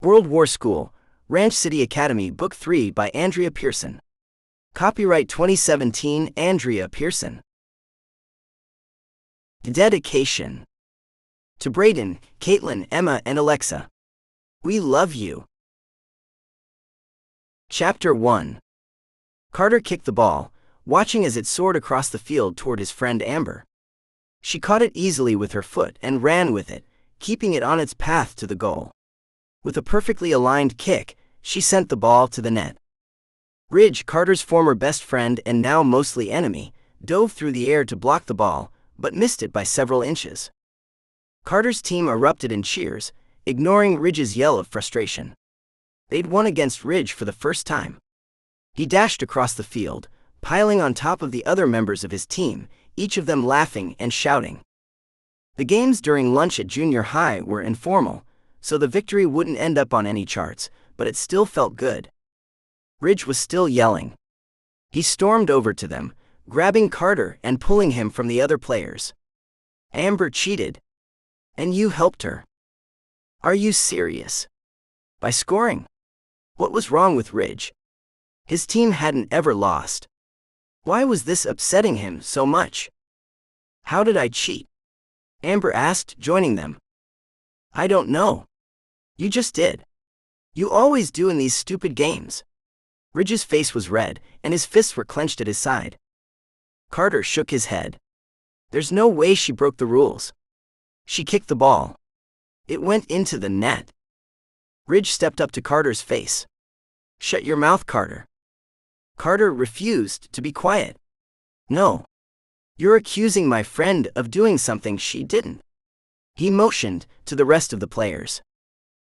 World War School, Ranch City Academy, Book 3 by Andrea Pearson. Copyright 2017, Andrea Pearson. Dedication. To Braden, Caitlin, Emma, and Alexa. We love you. Chapter 1. Carter kicked the ball, watching as it soared across the field toward his friend Amber. She caught it easily with her foot and ran with it, keeping it on its path to the goal. With a perfectly aligned kick, she sent the ball to the net. Ridge, Carter's former best friend and now mostly enemy, dove through the air to block the ball, but missed it by several inches. Carter's team erupted in cheers, ignoring Ridge's yell of frustration. They'd won against Ridge for the first time. He dashed across the field, piling on top of the other members of his team, each of them laughing and shouting. The games during lunch at junior high were informal, so the victory wouldn't end up on any charts, but it still felt good. Ridge was still yelling. He stormed over to them, grabbing Carter and pulling him from the other players. Amber cheated. And you helped her. Are you serious? By scoring? What was wrong with Ridge? His team hadn't ever lost. Why was this upsetting him so much? How did I cheat? Amber asked, joining them. I don't know. You just did. You always do in these stupid games. Ridge's face was red, and his fists were clenched at his side. Carter shook his head. There's no way she broke the rules. She kicked the ball. It went into the net. Ridge stepped up to Carter's face. Shut your mouth, Carter. Carter refused to be quiet. No. You're accusing my friend of doing something she didn't. He motioned to the rest of the players.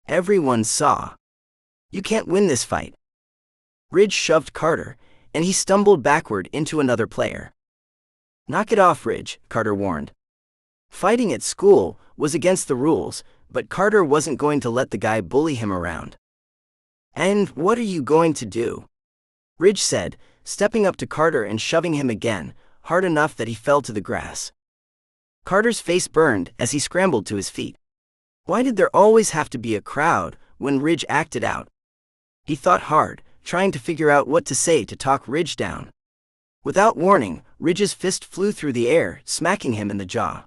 Everyone saw. You can't win this fight. Ridge shoved Carter, and he stumbled backward into another player. Knock it off, Ridge, Carter warned. Fighting at school was against the rules, but Carter wasn't going to let the guy bully him around. And what are you going to do? Ridge said, stepping up to Carter and shoving him again, hard enough that he fell to the grass. Carter's face burned as he scrambled to his feet. Why did there always have to be a crowd when Ridge acted out? He thought hard, trying to figure out what to say to talk Ridge down. Without warning, Ridge's fist flew through the air, smacking him in the jaw.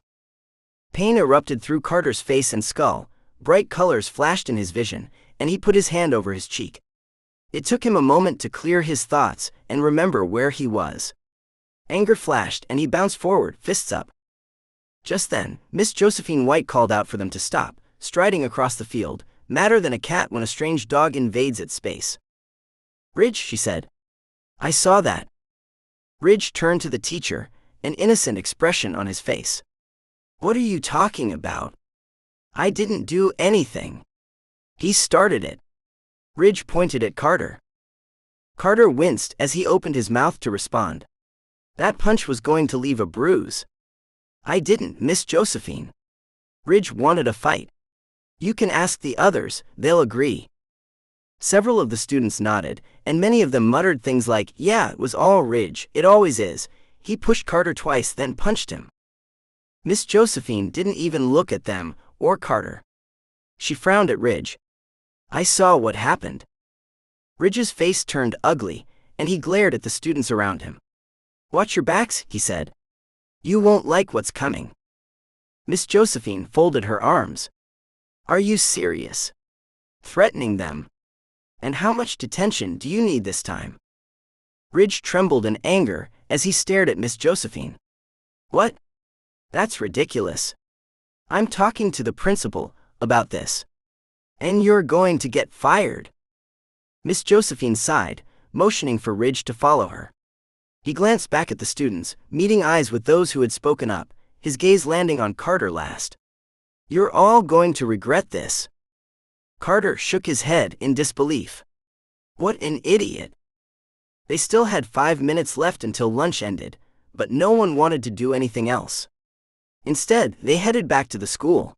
Pain erupted through Carter's face and skull, bright colors flashed in his vision, and he put his hand over his cheek. It took him a moment to clear his thoughts and remember where he was. Anger flashed and he bounced forward, fists up. Just then, Miss Josephine White called out for them to stop, striding across the field, madder than a cat when a strange dog invades its space. Ridge, she said. I saw that. Ridge turned to the teacher, an innocent expression on his face. What are you talking about? I didn't do anything. He started it. Ridge pointed at Carter. Carter winced as he opened his mouth to respond. That punch was going to leave a bruise. I didn't, Miss Josephine. Ridge wanted a fight. You can ask the others, they'll agree. Several of the students nodded, and many of them muttered things like, yeah, it was all Ridge, it always is. He pushed Carter twice, then punched him. Miss Josephine didn't even look at them, or Carter. She frowned at Ridge. I saw what happened. Ridge's face turned ugly, and he glared at the students around him. Watch your backs, he said. You won't like what's coming. Miss Josephine folded her arms. Are you serious? Threatening them? And how much detention do you need this time? Ridge trembled in anger as he stared at Miss Josephine. What? That's ridiculous. I'm talking to the principal about this. And you're going to get fired. Miss Josephine sighed, motioning for Ridge to follow her. He glanced back at the students, meeting eyes with those who had spoken up, his gaze landing on Carter last. You're all going to regret this. Carter shook his head in disbelief. What an idiot. They still had 5 minutes left until lunch ended, but no one wanted to do anything else. Instead, they headed back to the school.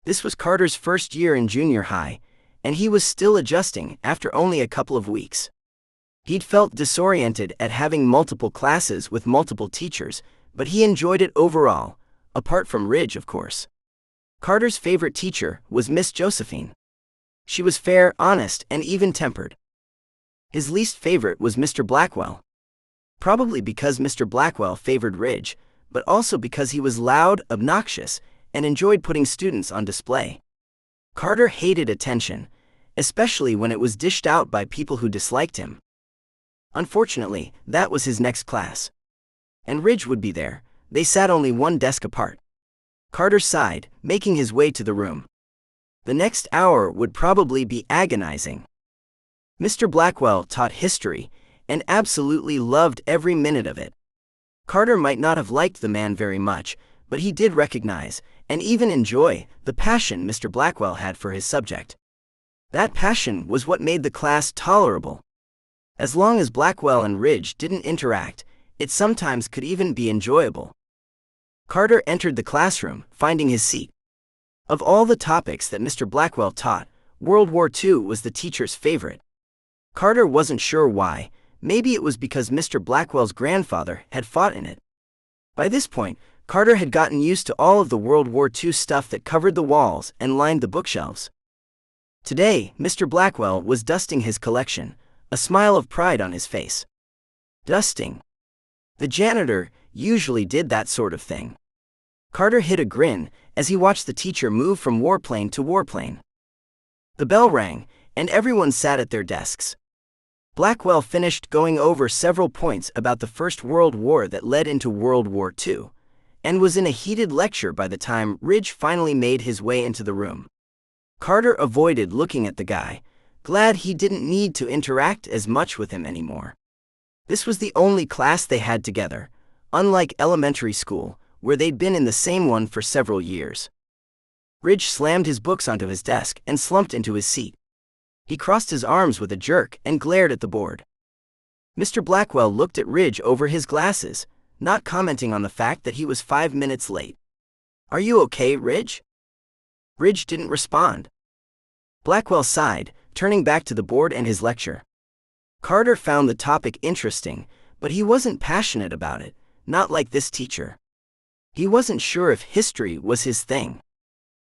This was Carter's first year in junior high, and he was still adjusting after only a couple of weeks. He'd felt disoriented at having multiple classes with multiple teachers, but he enjoyed it overall, apart from Ridge, of course. Carter's favorite teacher was Miss Josephine. She was fair, honest, and even-tempered. His least favorite was Mr. Blackwell. Probably because Mr. Blackwell favored Ridge, but also because he was loud, obnoxious, and enjoyed putting students on display. Carter hated attention, especially when it was dished out by people who disliked him. Unfortunately, that was his next class. And Ridge would be there. They sat only one desk apart. Carter sighed, making his way to the room. The next hour would probably be agonizing. Mr. Blackwell taught history, and absolutely loved every minute of it. Carter might not have liked the man very much, but he did recognize, and even enjoy, the passion Mr. Blackwell had for his subject. That passion was what made the class tolerable. As long as Blackwell and Ridge didn't interact, it sometimes could even be enjoyable. Carter entered the classroom, finding his seat. Of all the topics that Mr. Blackwell taught, World War II was the teacher's favorite. Carter wasn't sure why. Maybe it was because Mr. Blackwell's grandfather had fought in it. By this point, Carter had gotten used to all of the World War II stuff that covered the walls and lined the bookshelves. Today, Mr. Blackwell was dusting his collection, a smile of pride on his face. Dusting. The janitor usually did that sort of thing. Carter hid a grin as he watched the teacher move from warplane to warplane. The bell rang, and everyone sat at their desks. Blackwell finished going over several points about the First World War that led into World War II, and was in a heated lecture by the time Ridge finally made his way into the room. Carter avoided looking at the guy, glad he didn't need to interact as much with him anymore. This was the only class they had together, unlike elementary school, where they'd been in the same one for several years. Ridge slammed his books onto his desk and slumped into his seat. He crossed his arms with a jerk and glared at the board. Mr. Blackwell looked at Ridge over his glasses, not commenting on the fact that he was 5 minutes late. "Are you okay, Ridge?" Ridge didn't respond. Blackwell sighed, turning back to the board and his lecture. Carter found the topic interesting, but he wasn't passionate about it, not like this teacher. He wasn't sure if history was his thing.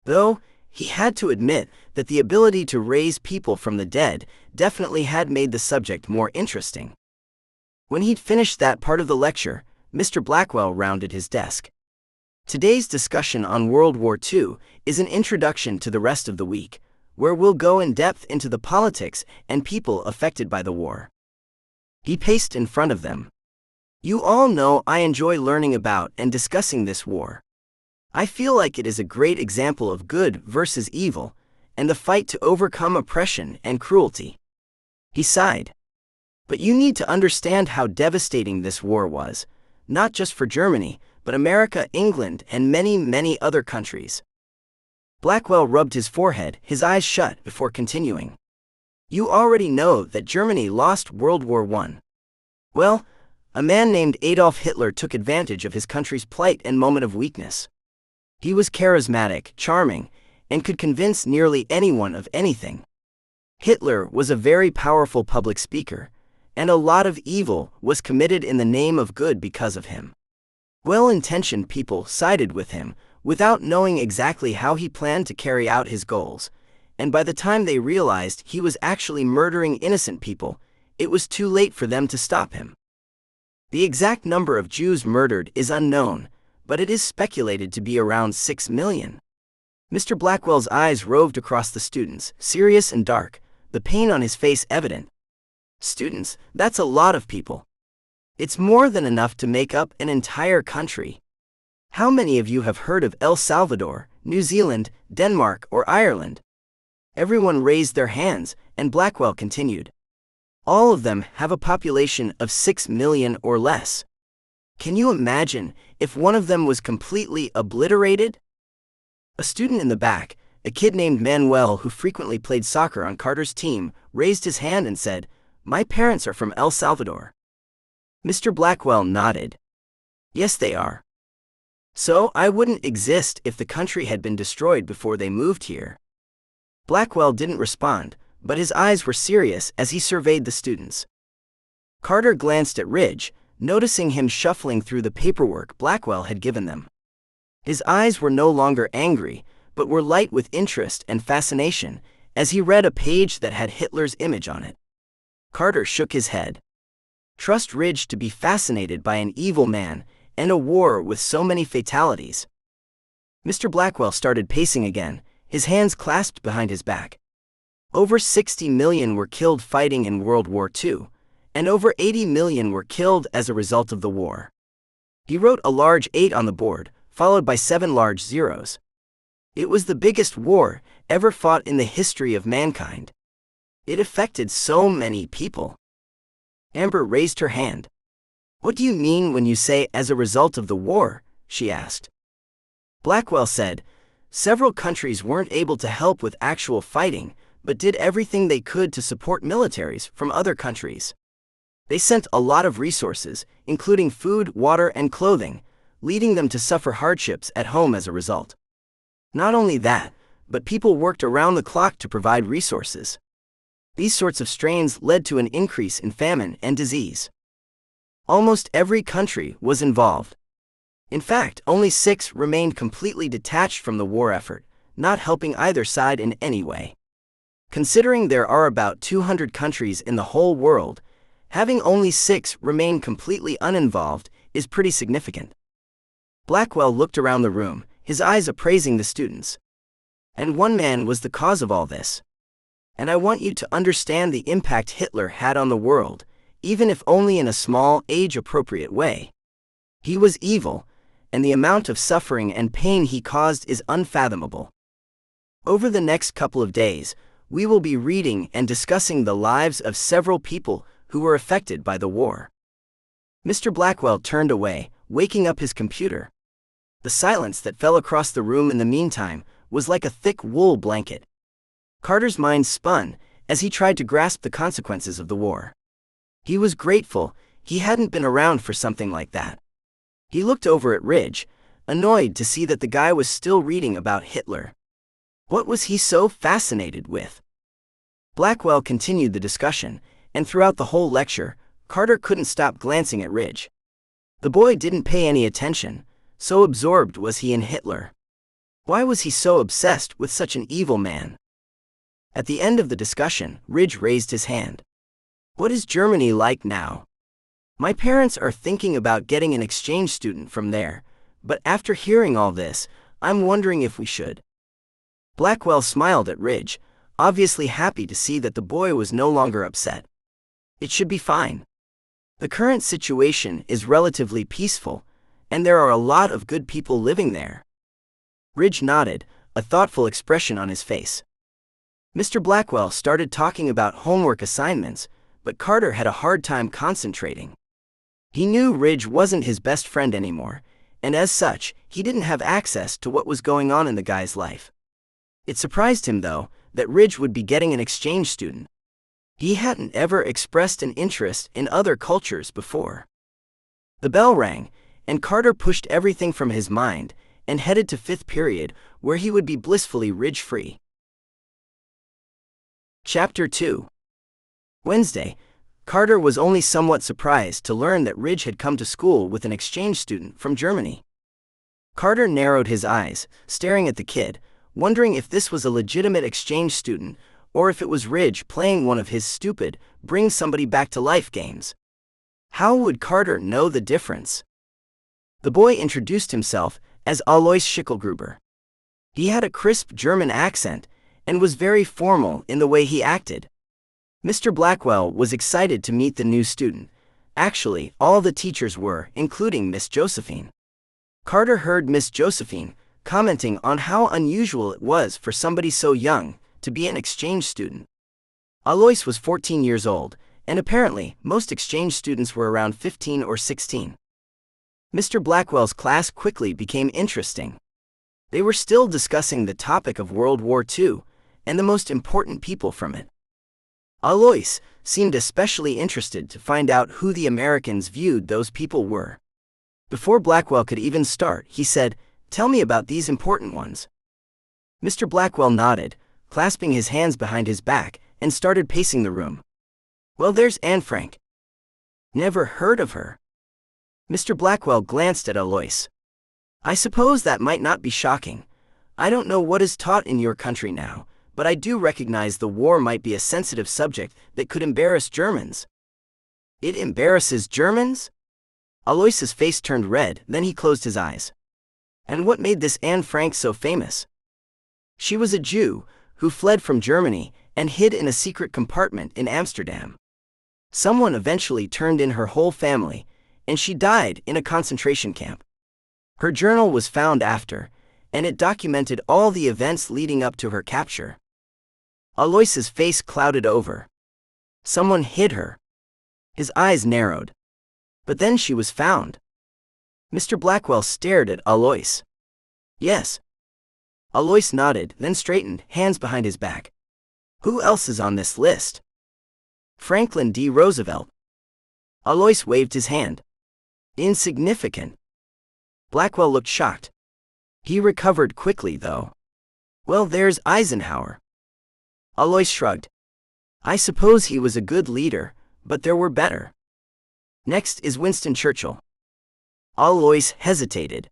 Though, he had to admit that the ability to raise people from the dead definitely had made the subject more interesting. When he'd finished that part of the lecture, Mr. Blackwell rounded his desk. Today's discussion on World War II is an introduction to the rest of the week, where we'll go in depth into the politics and people affected by the war. He paced in front of them. You all know I enjoy learning about and discussing this war. I feel like it is a great example of good versus evil, and the fight to overcome oppression and cruelty. He sighed. But you need to understand how devastating this war was, not just for Germany, but America, England, and many, many other countries. Blackwell rubbed his forehead, his eyes shut, before continuing. You already know that Germany lost World War I. Well, a man named Adolf Hitler took advantage of his country's plight and moment of weakness. He was charismatic, charming, and could convince nearly anyone of anything. Hitler was a very powerful public speaker, and a lot of evil was committed in the name of good because of him. Well-intentioned people sided with him without knowing exactly how he planned to carry out his goals, and by the time they realized he was actually murdering innocent people, it was too late for them to stop him. The exact number of Jews murdered is unknown, but it is speculated to be around 6 million. Mr. Blackwell's eyes roved across the students, serious and dark, the pain on his face evident. Students, that's a lot of people. It's more than enough to make up an entire country. How many of you have heard of El Salvador, New Zealand, Denmark, or Ireland? Everyone raised their hands, and Blackwell continued. All of them have a population of 6 million or less. Can you imagine if one of them was completely obliterated? A student in the back, a kid named Manuel who frequently played soccer on Carter's team, raised his hand and said, "My parents are from El Salvador." Mr. Blackwell nodded. Yes, they are. So I wouldn't exist if the country had been destroyed before they moved here. Blackwell didn't respond, but his eyes were serious as he surveyed the students. Carter glanced at Ridge, noticing him shuffling through the paperwork Blackwell had given them. His eyes were no longer angry, but were light with interest and fascination, as he read a page that had Hitler's image on it. Carter shook his head. Trust Ridge to be fascinated by an evil man and a war with so many fatalities. Mr. Blackwell started pacing again, his hands clasped behind his back. Over 60 million were killed fighting in World War II, and over 80 million were killed as a result of the war. He wrote a large 8 on the board, followed by 7 large zeros. It was the biggest war ever fought in the history of mankind. It affected so many people. Amber raised her hand. "What do you mean when you say as a result of the war?" she asked. Blackwell said, "Several countries weren't able to help with actual fighting, but did everything they could to support militaries from other countries. They sent a lot of resources, including food, water, and clothing, leading them to suffer hardships at home as a result. Not only that, but people worked around the clock to provide resources. These sorts of strains led to an increase in famine and disease. Almost every country was involved. In fact, only 6 remained completely detached from the war effort, not helping either side in any way. Considering there are about 200 countries in the whole world, having only 6 remain completely uninvolved is pretty significant." Blackwell looked around the room, his eyes appraising the students. "And one man was the cause of all this. And I want you to understand the impact Hitler had on the world, even if only in a small, age-appropriate way. He was evil, and the amount of suffering and pain he caused is unfathomable. Over the next couple of days, we will be reading and discussing the lives of several people who were affected by the war." Mr. Blackwell turned away, waking up his computer. The silence that fell across the room in the meantime was like a thick wool blanket. Carter's mind spun as he tried to grasp the consequences of the war. He was grateful he hadn't been around for something like that. He looked over at Ridge, annoyed to see that the guy was still reading about Hitler. What was he so fascinated with? Blackwell continued the discussion, and throughout the whole lecture, Carter couldn't stop glancing at Ridge. The boy didn't pay any attention, so absorbed was he in Hitler. Why was he so obsessed with such an evil man? At the end of the discussion, Ridge raised his hand. "What is Germany like now? My parents are thinking about getting an exchange student from there, but after hearing all this, I'm wondering if we should." Blackwell smiled at Ridge, obviously happy to see that the boy was no longer upset. "It should be fine. The current situation is relatively peaceful, and there are a lot of good people living there." Ridge nodded, a thoughtful expression on his face. Mr. Blackwell started talking about homework assignments, but Carter had a hard time concentrating. He knew Ridge wasn't his best friend anymore, and as such, he didn't have access to what was going on in the guy's life. It surprised him, though, that Ridge would be getting an exchange student. He hadn't ever expressed an interest in other cultures before. The bell rang, and Carter pushed everything from his mind and headed to 5th period, where he would be blissfully Ridge-free. Chapter 2. Wednesday, Carter was only somewhat surprised to learn that Ridge had come to school with an exchange student from Germany. Carter narrowed his eyes, staring at the kid, wondering if this was a legitimate exchange student or if it was Ridge playing one of his stupid, bring somebody back to life games. How would Carter know the difference? The boy introduced himself as Alois Schickelgruber. He had a crisp German accent and was very formal in the way he acted. Mr. Blackwell was excited to meet the new student. Actually, all the teachers were, including Miss Josephine. Carter heard Miss Josephine commenting on how unusual it was for somebody so young to be an exchange student. Alois was 14 years old, and apparently most exchange students were around 15 or 16. Mr. Blackwell's class quickly became interesting. They were still discussing the topic of World War II and the most important people from it. Alois seemed especially interested to find out who the Americans viewed those people were. Before Blackwell could even start, he said, "Tell me about these important ones." Mr. Blackwell nodded, clasping his hands behind his back, and started pacing the room. "Well, there's Anne Frank." "Never heard of her." Mr. Blackwell glanced at Alois. "I suppose that might not be shocking. I don't know what is taught in your country now, but I do recognize the war might be a sensitive subject that could embarrass Germans. It embarrasses Germans? Alois's face turned red, then he closed his eyes. And what made this Anne Frank so famous? She was a Jew who fled from Germany and hid in a secret compartment in Amsterdam. Someone eventually turned in her whole family, and she died in a concentration camp. Her journal was found after, and it documented all the events leading up to her capture. Alois's face clouded over. Someone hid her. His eyes narrowed. But then she was found. Mr. Blackwell stared at Alois. Yes. Alois nodded, then straightened, hands behind his back. Who else is on this list? Franklin D. Roosevelt. Alois waved his hand. Insignificant. Blackwell looked shocked. He recovered quickly, though. Well, there's Eisenhower. Alois shrugged. I suppose he was a good leader, but there were better. Next is Winston Churchill. Alois hesitated.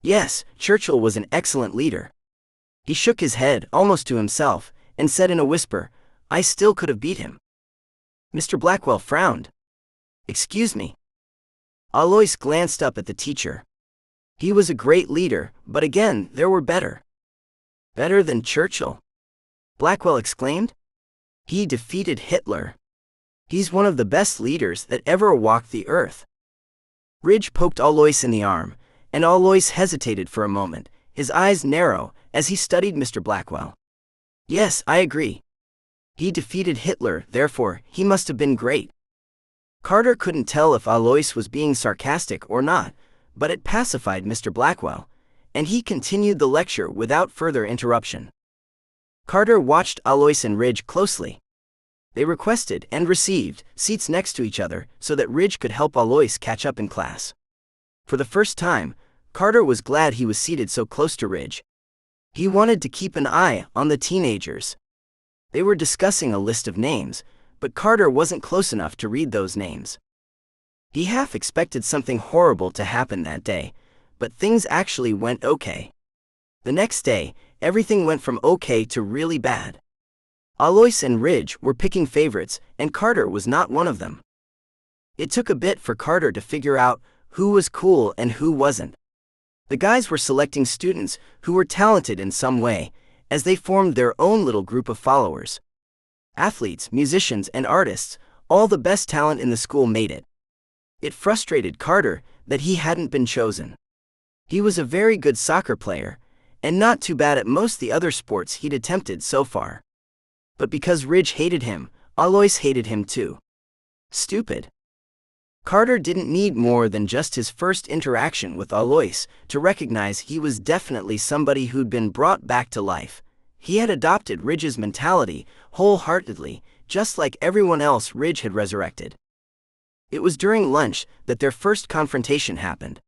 Yes, Churchill was an excellent leader. He shook his head, almost to himself, and said in a whisper, I still could have beat him. Mr. Blackwell frowned. Excuse me. Alois glanced up at the teacher. He was a great leader, but again, there were better. Better than Churchill? Blackwell exclaimed. He defeated Hitler. He's one of the best leaders that ever walked the earth. Ridge poked Alois in the arm, and Alois hesitated for a moment, his eyes narrow, as he studied Mr. Blackwell. Yes, I agree. He defeated Hitler, therefore, he must have been great. Carter couldn't tell if Alois was being sarcastic or not, but it pacified Mr. Blackwell, and he continued the lecture without further interruption. Carter watched Alois and Ridge closely. They requested and received seats next to each other so that Ridge could help Alois catch up in class. For the first time, Carter was glad he was seated so close to Ridge. He wanted to keep an eye on the teenagers. They were discussing a list of names, but Carter wasn't close enough to read those names. He half expected something horrible to happen that day, but things actually went okay. The next day, everything went from okay to really bad. Alois and Ridge were picking favorites, and Carter was not one of them. It took a bit for Carter to figure out who was cool and who wasn't. The guys were selecting students who were talented in some way, as they formed their own little group of followers. Athletes, musicians, and artists, all the best talent in the school made it. It frustrated Carter that he hadn't been chosen. He was a very good soccer player, and not too bad at most the other sports he'd attempted so far. But because Ridge hated him, Alois hated him too. Stupid. Carter didn't need more than just his first interaction with Alois to recognize he was definitely somebody who'd been brought back to life. He had adopted Ridge's mentality wholeheartedly, just like everyone else Ridge had resurrected. It was during lunch that their first confrontation happened.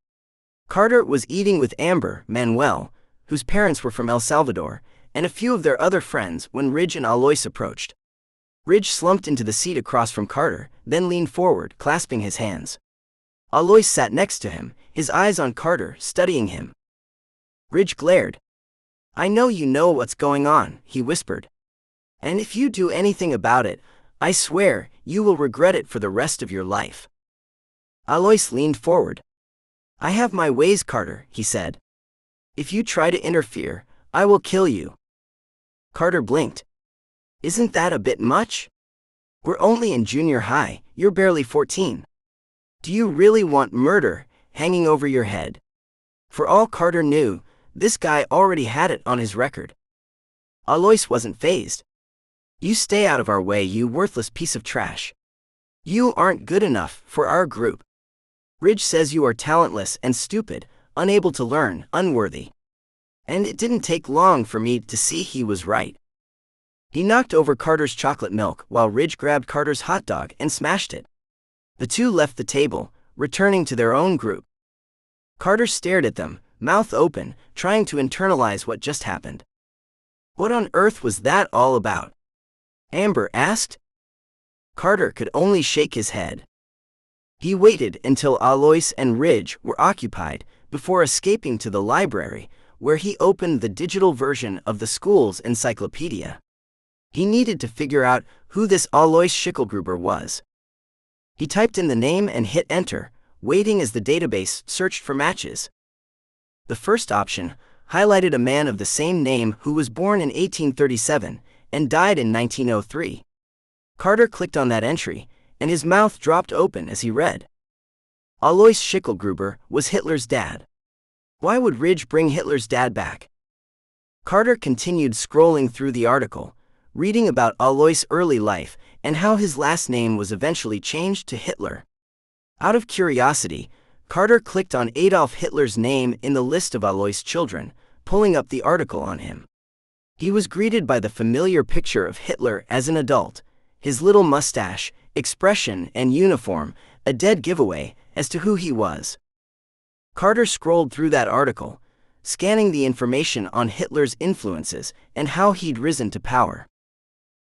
Carter was eating with Amber, Manuel, whose parents were from El Salvador, and a few of their other friends when Ridge and Alois approached. Ridge slumped into the seat across from Carter, then leaned forward, clasping his hands. Alois sat next to him, his eyes on Carter, studying him. Ridge glared. I know you know what's going on, he whispered. And if you do anything about it, I swear, you will regret it for the rest of your life. Alois leaned forward. I have my ways, Carter, he said. If you try to interfere, I will kill you. Carter blinked. Isn't that a bit much? We're only in junior high, you're barely 14. Do you really want murder hanging over your head? For all Carter knew, this guy already had it on his record. Alois wasn't fazed. You stay out of our way, you worthless piece of trash. You aren't good enough for our group. Ridge says you are talentless and stupid, unable to learn, unworthy. And it didn't take long for me to see he was right. He knocked over Carter's chocolate milk while Ridge grabbed Carter's hot dog and smashed it. The two left the table, returning to their own group. Carter stared at them, mouth open, trying to internalize what just happened. What on earth was that all about? Amber asked. Carter could only shake his head. He waited until Alois and Ridge were occupied before escaping to the library, where he opened the digital version of the school's encyclopedia. He needed to figure out who this Alois Schicklgruber was. He typed in the name and hit enter, waiting as the database searched for matches. The first option highlighted a man of the same name who was born in 1837 and died in 1903. Carter clicked on that entry, and his mouth dropped open as he read. Alois Schicklgruber was Hitler's dad. Why would Ridge bring Hitler's dad back? Carter continued scrolling through the article, reading about Alois' early life and how his last name was eventually changed to Hitler. Out of curiosity, Carter clicked on Adolf Hitler's name in the list of Alois' children, pulling up the article on him. He was greeted by the familiar picture of Hitler as an adult, his little mustache, expression, and uniform, a dead giveaway as to who he was. Carter scrolled through that article, scanning the information on Hitler's influences and how he'd risen to power.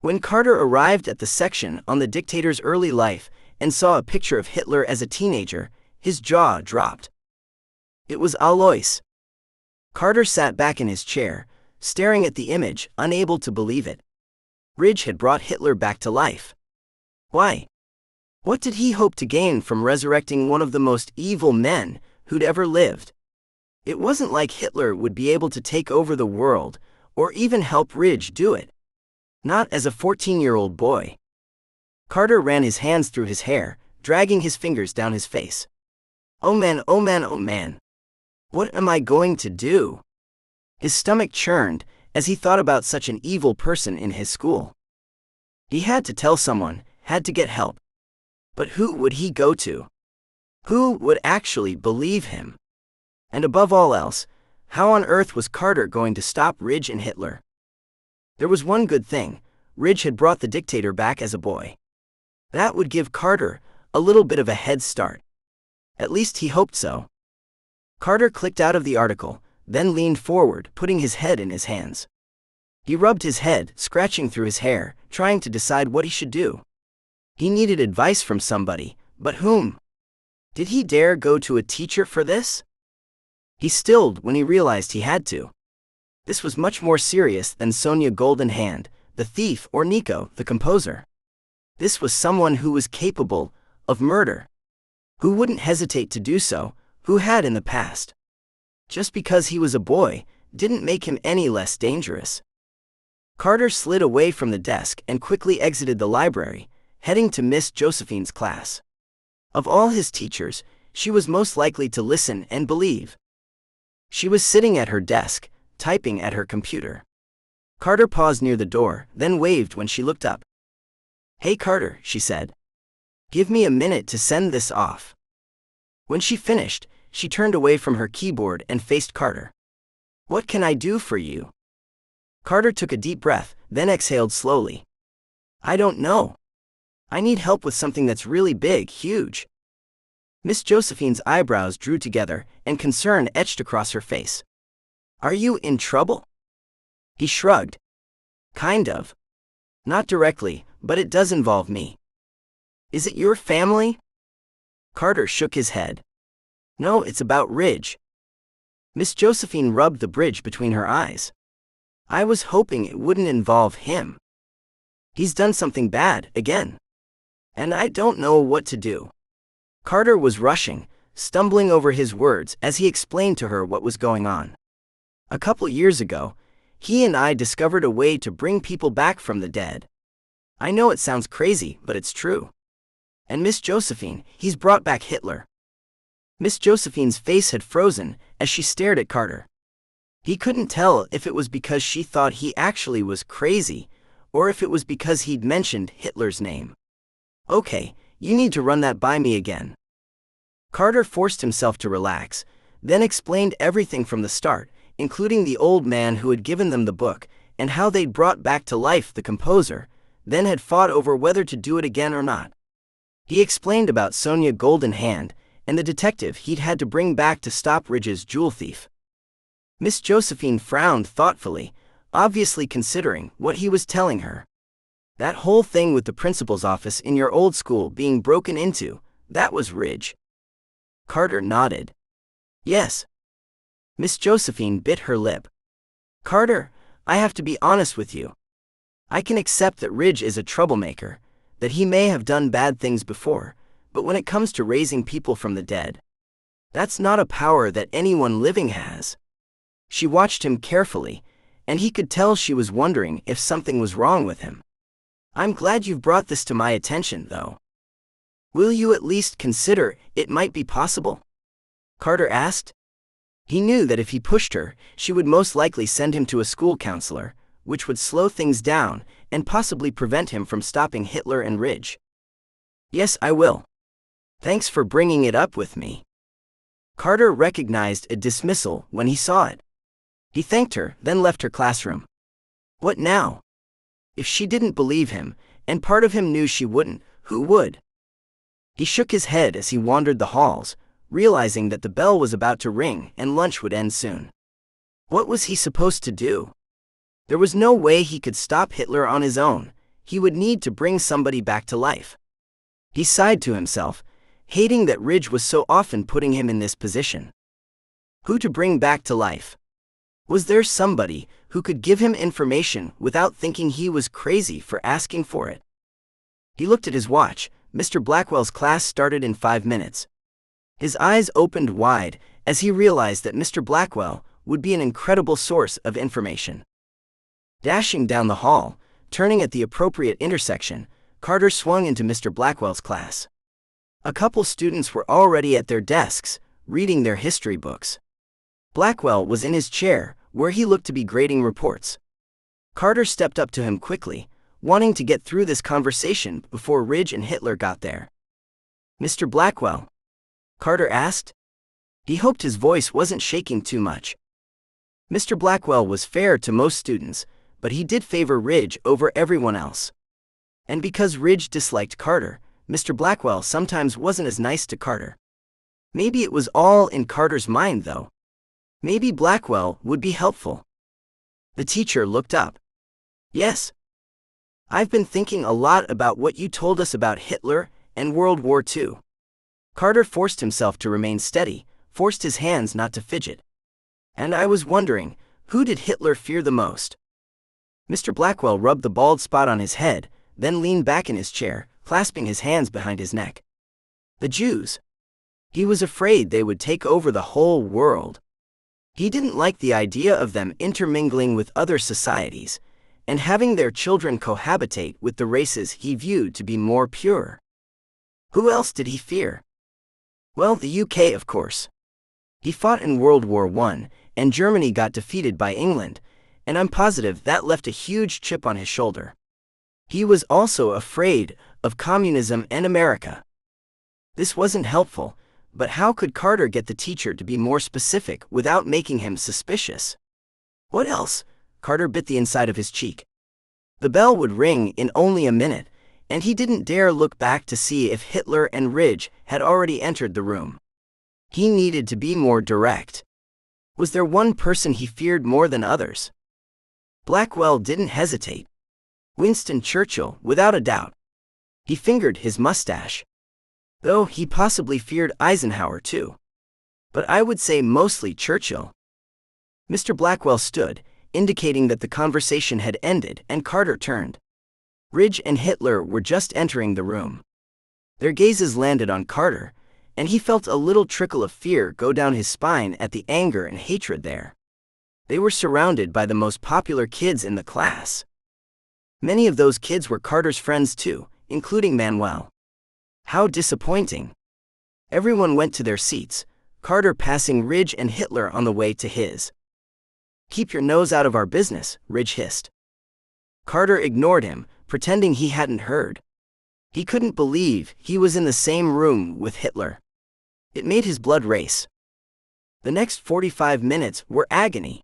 When Carter arrived at the section on the dictator's early life and saw a picture of Hitler as a teenager, his jaw dropped. It was Alois. Carter sat back in his chair, staring at the image, unable to believe it. Ridge had brought Hitler back to life. Why? What did he hope to gain from resurrecting one of the most evil men who'd ever lived? It wasn't like Hitler would be able to take over the world, or even help Ridge do it. Not as a 14-year-old boy. Carter ran his hands through his hair, dragging his fingers down his face. Oh man, oh man, oh man. What am I going to do? His stomach churned as he thought about such an evil person in his school. He had to tell someone, had to get help. But who would he go to? Who would actually believe him? And above all else, how on earth was Carter going to stop Ridge and Hitler? There was one good thing: Ridge had brought the dictator back as a boy. That would give Carter a little bit of a head start. At least he hoped so. Carter clicked out of the article, then leaned forward, putting his head in his hands. He rubbed his head, scratching through his hair, trying to decide what he should do. He needed advice from somebody, but whom? Did he dare go to a teacher for this? He stilled when he realized he had to. This was much more serious than Sonia Goldenhand, the thief, or Nico, the composer. This was someone who was capable of murder. Who wouldn't hesitate to do so, who had in the past. Just because he was a boy didn't make him any less dangerous. Carter slid away from the desk and quickly exited the library, heading to Miss Josephine's class. Of all his teachers, she was most likely to listen and believe. She was sitting at her desk, typing at her computer. Carter paused near the door, then waved when she looked up. "Hey Carter," she said. "Give me a minute to send this off." When she finished, she turned away from her keyboard and faced Carter. "What can I do for you?" Carter took a deep breath, then exhaled slowly. "I don't know. I need help with something that's really big, huge." Miss Josephine's eyebrows drew together, and concern etched across her face. "Are you in trouble?" He shrugged. "Kind of. Not directly, but it does involve me." "Is it your family?" Carter shook his head. "No, it's about Ridge." Miss Josephine rubbed the bridge between her eyes. "I was hoping it wouldn't involve him. He's done something bad, again. And I don't know what to do." Carter was rushing, stumbling over his words as he explained to her what was going on. "A couple years ago, he and I discovered a way to bring people back from the dead. I know it sounds crazy, but it's true. And Miss Josephine, he's brought back Hitler." Miss Josephine's face had frozen as she stared at Carter. He couldn't tell if it was because she thought he actually was crazy, or if it was because he'd mentioned Hitler's name. "Okay, you need to run that by me again." Carter forced himself to relax, then explained everything from the start, including the old man who had given them the book, and how they'd brought back to life the composer, then had fought over whether to do it again or not. He explained about Sonia Goldenhand and the detective he'd had to bring back to stop Ridge's jewel thief. Miss Josephine frowned thoughtfully, obviously considering what he was telling her. "That whole thing with the principal's office in your old school being broken into, that was Ridge." Carter nodded. "Yes." Miss Josephine bit her lip. "Carter, I have to be honest with you. I can accept that Ridge is a troublemaker, that he may have done bad things before, but when it comes to raising people from the dead, that's not a power that anyone living has. She watched him carefully, and he could tell she was wondering if something was wrong with him. I'm glad you've brought this to my attention, though. Will you at least consider it might be possible? Carter asked. He knew that if he pushed her, she would most likely send him to a school counselor, which would slow things down and possibly prevent him from stopping Hitler and Ridge. Yes, I will. Thanks for bringing it up with me. Carter recognized a dismissal when he saw it. He thanked her, then left her classroom. What now? If she didn't believe him, and part of him knew she wouldn't, who would? He shook his head as he wandered the halls, realizing that the bell was about to ring and lunch would end soon. What was he supposed to do? There was no way he could stop Hitler on his own. He would need to bring somebody back to life. He sighed to himself, hating that Ridge was so often putting him in this position. Who to bring back to life? Was there somebody who could give him information without thinking he was crazy for asking for it? He looked at his watch. Mr. Blackwell's class started in 5 minutes. His eyes opened wide as he realized that Mr. Blackwell would be an incredible source of information. Dashing down the hall, turning at the appropriate intersection, Carter swung into Mr. Blackwell's class. A couple students were already at their desks, reading their history books. Blackwell was in his chair, where he looked to be grading reports. Carter stepped up to him quickly, wanting to get through this conversation before Ridge and Hitler got there. Mr. Blackwell? Carter asked. He hoped his voice wasn't shaking too much. Mr. Blackwell was fair to most students, but he did favor Ridge over everyone else. And because Ridge disliked Carter, Mr. Blackwell sometimes wasn't as nice to Carter. Maybe it was all in Carter's mind, though. Maybe Blackwell would be helpful. The teacher looked up. Yes. I've been thinking a lot about what you told us about Hitler and World War II. Carter forced himself to remain steady, forced his hands not to fidget. And I was wondering, who did Hitler fear the most? Mr. Blackwell rubbed the bald spot on his head, then leaned back in his chair, clasping his hands behind his neck. The Jews. He was afraid they would take over the whole world. He didn't like the idea of them intermingling with other societies, and having their children cohabitate with the races he viewed to be more pure. Who else did he fear? Well, the UK, of course. He fought in World War I, and Germany got defeated by England, and I'm positive that left a huge chip on his shoulder. He was also afraid of communism and America. This wasn't helpful, but how could Carter get the teacher to be more specific without making him suspicious? What else? Carter bit the inside of his cheek. The bell would ring in only a minute, and he didn't dare look back to see if Hitler and Ridge had already entered the room. He needed to be more direct. Was there one person he feared more than others? Blackwell didn't hesitate. Winston Churchill, without a doubt. He fingered his mustache. Though he possibly feared Eisenhower too. But I would say mostly Churchill. Mr. Blackwell stood, indicating that the conversation had ended, and Carter turned. Ridge and Hitler were just entering the room. Their gazes landed on Carter, and he felt a little trickle of fear go down his spine at the anger and hatred there. They were surrounded by the most popular kids in the class. Many of those kids were Carter's friends too, including Manuel. How disappointing. Everyone went to their seats, Carter passing Ridge and Hitler on the way to his. Keep your nose out of our business, Ridge hissed. Carter ignored him, pretending he hadn't heard. He couldn't believe he was in the same room with Hitler. It made his blood race. The next 45 minutes were agony.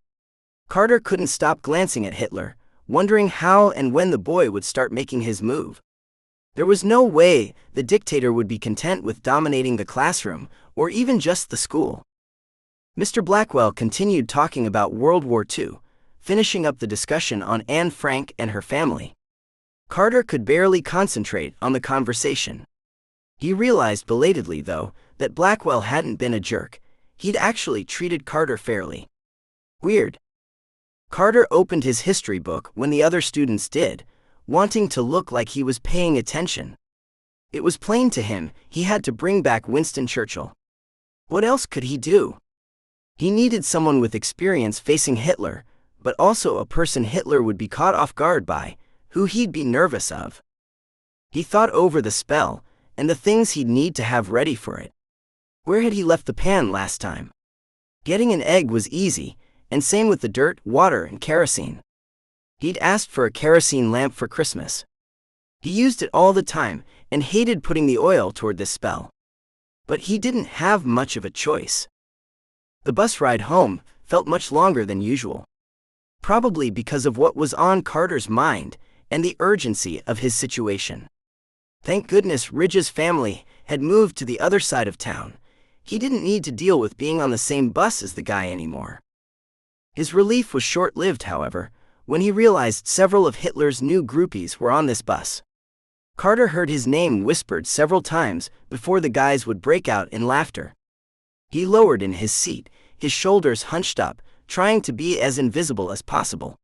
Carter couldn't stop glancing at Hitler, wondering how and when the boy would start making his move. There was no way the dictator would be content with dominating the classroom, or even just the school. Mr. Blackwell continued talking about World War II, finishing up the discussion on Anne Frank and her family. Carter could barely concentrate on the conversation. He realized belatedly, though, that Blackwell hadn't been a jerk. He'd actually treated Carter fairly. Weird. Carter opened his history book when the other students did, wanting to look like he was paying attention. It was plain to him he had to bring back Winston Churchill. What else could he do? He needed someone with experience facing Hitler, but also a person Hitler would be caught off guard by, who he'd be nervous of. He thought over the spell, and the things he'd need to have ready for it. Where had he left the pan last time? Getting an egg was easy, and same with the dirt, water, and kerosene. He'd asked for a kerosene lamp for Christmas. He used it all the time, and hated putting the oil toward this spell. But he didn't have much of a choice. The bus ride home felt much longer than usual. Probably because of what was on Carter's mind, and the urgency of his situation. Thank goodness Ridge's family had moved to the other side of town. He didn't need to deal with being on the same bus as the guy anymore. His relief was short-lived, however, when he realized several of Hitler's new groupies were on this bus. Carter heard his name whispered several times before the guys would break out in laughter. He lowered in his seat, his shoulders hunched up, trying to be as invisible as possible.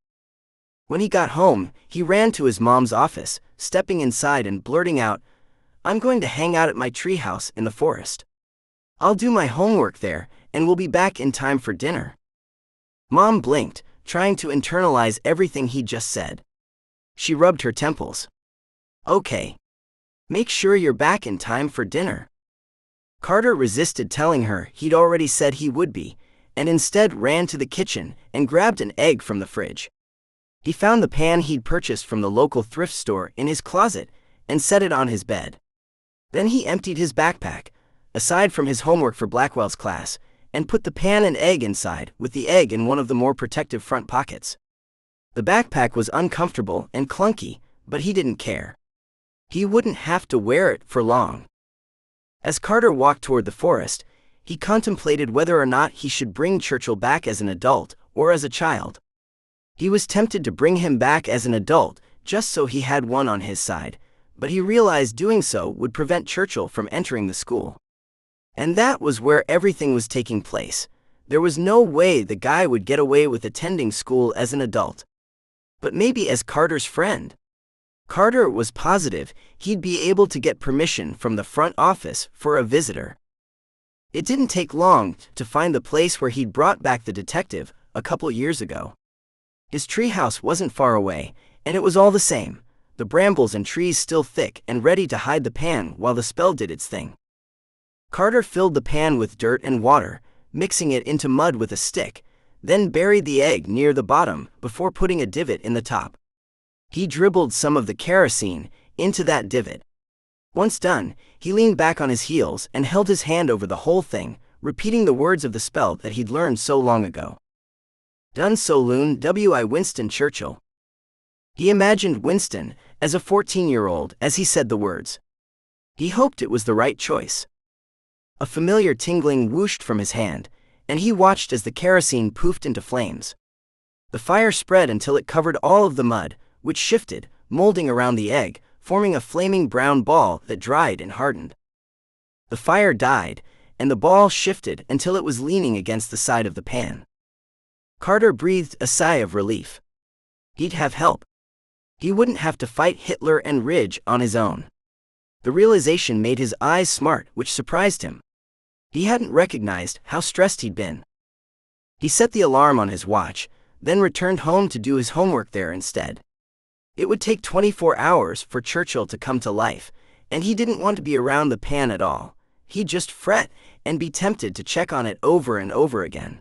When he got home, he ran to his mom's office, stepping inside and blurting out, "I'm going to hang out at my treehouse in the forest. I'll do my homework there, and we'll be back in time for dinner." Mom blinked, trying to internalize everything he just said. She rubbed her temples. "Okay. Make sure you're back in time for dinner." Carter resisted telling her he'd already said he would be, and instead ran to the kitchen and grabbed an egg from the fridge. He found the pan he'd purchased from the local thrift store in his closet and set it on his bed. Then he emptied his backpack, aside from his homework for Blackwell's class, and put the pan and egg inside, with the egg in one of the more protective front pockets. The backpack was uncomfortable and clunky, but he didn't care. He wouldn't have to wear it for long. As Carter walked toward the forest, he contemplated whether or not he should bring Churchill back as an adult or as a child. He was tempted to bring him back as an adult, just so he had one on his side, but he realized doing so would prevent Churchill from entering the school. And that was where everything was taking place. There was no way the guy would get away with attending school as an adult. But maybe as Carter's friend. Carter was positive he'd be able to get permission from the front office for a visitor. It didn't take long to find the place where he'd brought back the detective a couple years ago. His treehouse wasn't far away, and it was all the same, the brambles and trees still thick and ready to hide the pan while the spell did its thing. Carter filled the pan with dirt and water, mixing it into mud with a stick, then buried the egg near the bottom before putting a divot in the top. He dribbled some of the kerosene into that divot. Once done, he leaned back on his heels and held his hand over the whole thing, repeating the words of the spell that he'd learned so long ago. Done so loon wi Winston Churchill. He imagined Winston as a 14-year-old as he said the words. He hoped it was the right choice. A familiar tingling whooshed from his hand, and he watched as the kerosene poofed into flames. The fire spread until it covered all of the mud, which shifted, molding around the egg, forming a flaming brown ball that dried and hardened. The fire died, and the ball shifted until it was leaning against the side of the pan. Carter breathed a sigh of relief. He'd have help. He wouldn't have to fight Hitler and Ridge on his own. The realization made his eyes smart, which surprised him. He hadn't recognized how stressed he'd been. He set the alarm on his watch, then returned home to do his homework there instead. It would take 24 hours for Churchill to come to life, and he didn't want to be around the pan at all. He'd just fret and be tempted to check on it over and over again.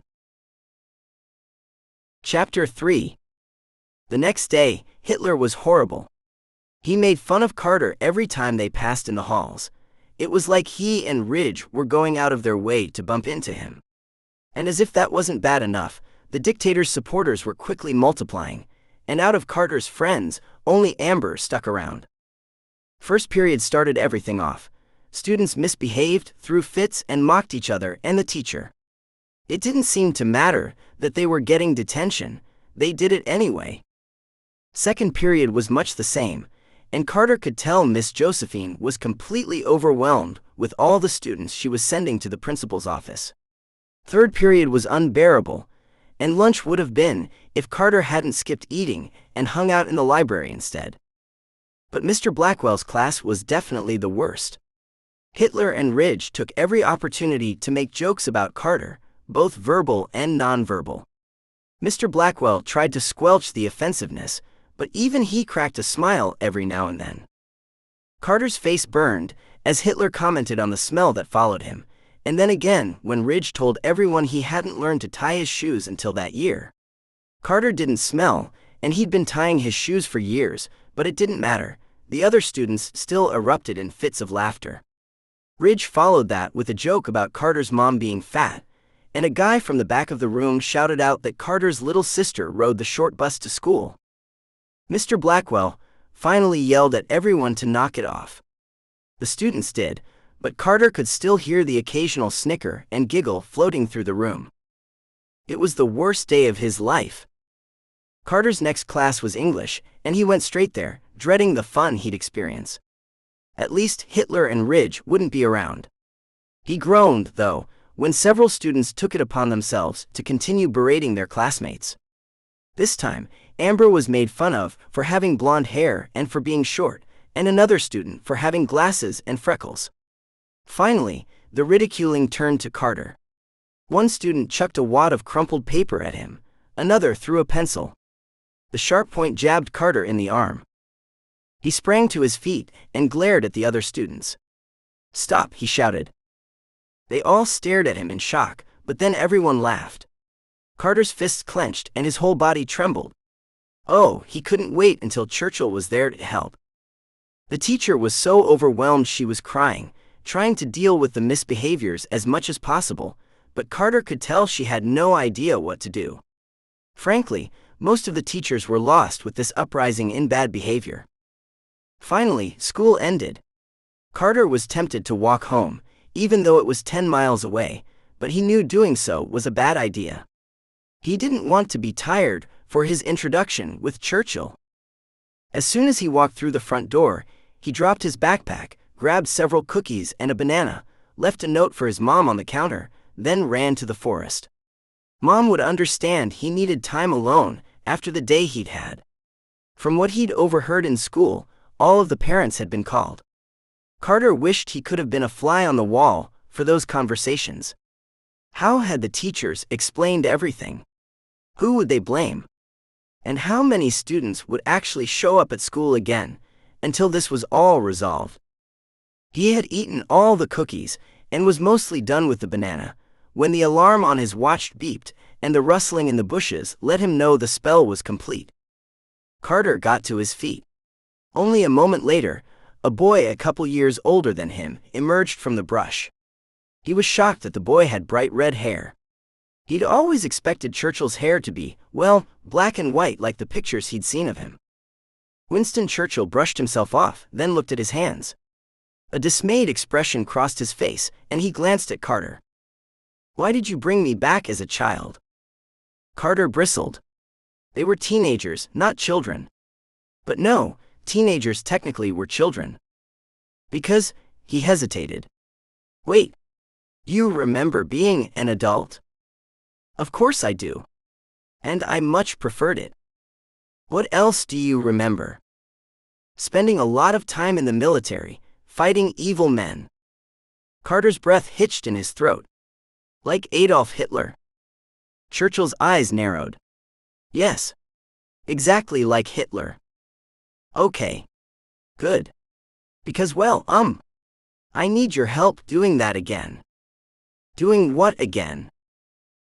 Chapter 3. The next day, Hitler was horrible. He made fun of Carter every time they passed in the halls. It was like he and Ridge were going out of their way to bump into him. And as if that wasn't bad enough, the dictator's supporters were quickly multiplying, and out of Carter's friends, only Amber stuck around. First period started everything off. Students misbehaved, threw fits, and mocked each other and the teacher. It didn't seem to matter that they were getting detention, they did it anyway. Second period was much the same, and Carter could tell Miss Josephine was completely overwhelmed with all the students she was sending to the principal's office. Third period was unbearable, and lunch would have been if Carter hadn't skipped eating and hung out in the library instead. But Mr. Blackwell's class was definitely the worst. Hitler and Ridge took every opportunity to make jokes about Carter, both verbal and nonverbal. Mr. Blackwell tried to squelch the offensiveness, but even he cracked a smile every now and then. Carter's face burned as Hitler commented on the smell that followed him, and then again when Ridge told everyone he hadn't learned to tie his shoes until that year. Carter didn't smell, and he'd been tying his shoes for years, but it didn't matter. The other students still erupted in fits of laughter. Ridge followed that with a joke about Carter's mom being fat, and a guy from the back of the room shouted out that Carter's little sister rode the short bus to school. Mr. Blackwell finally yelled at everyone to knock it off. The students did, but Carter could still hear the occasional snicker and giggle floating through the room. It was the worst day of his life. Carter's next class was English, and he went straight there, dreading the fun he'd experience. At least Hitler and Ridge wouldn't be around. He groaned, though, when several students took it upon themselves to continue berating their classmates. This time, Amber was made fun of for having blonde hair and for being short, and another student for having glasses and freckles. Finally, the ridiculing turned to Carter. One student chucked a wad of crumpled paper at him, another threw a pencil. The sharp point jabbed Carter in the arm. He sprang to his feet and glared at the other students. "Stop," he shouted. They all stared at him in shock, but then everyone laughed. Carter's fists clenched and his whole body trembled. Oh, he couldn't wait until Churchill was there to help. The teacher was so overwhelmed she was crying, trying to deal with the misbehaviors as much as possible, but Carter could tell she had no idea what to do. Frankly, most of the teachers were lost with this uprising in bad behavior. Finally, school ended. Carter was tempted to walk home, even though it was 10 miles away, but he knew doing so was a bad idea. He didn't want to be tired for his introduction with Churchill. As soon as he walked through the front door, he dropped his backpack, grabbed several cookies and a banana, left a note for his mom on the counter, then ran to the forest. Mom would understand he needed time alone after the day he'd had. From what he'd overheard in school, all of the parents had been called. Carter wished he could have been a fly on the wall for those conversations. How had the teachers explained everything? Who would they blame? And how many students would actually show up at school again until this was all resolved? He had eaten all the cookies and was mostly done with the banana when the alarm on his watch beeped and the rustling in the bushes let him know the spell was complete. Carter got to his feet. Only a moment later, a boy a couple years older than him emerged from the brush. He was shocked that the boy had bright red hair. He'd always expected Churchill's hair to be, well, black and white like the pictures he'd seen of him. Winston Churchill brushed himself off, then looked at his hands. A dismayed expression crossed his face, and he glanced at Carter. "Why did you bring me back as a child?" Carter bristled. They were teenagers, not children. But no, teenagers technically were children. Because, he hesitated. "Wait, you remember being an adult?" "Of course I do. And I much preferred it." "What else do you remember?" "Spending a lot of time in the military, fighting evil men." Carter's breath hitched in his throat. "Like Adolf Hitler?" Churchill's eyes narrowed. "Yes. Exactly like Hitler." "Okay. Good. Because well, I need your help doing that again." "Doing what again?"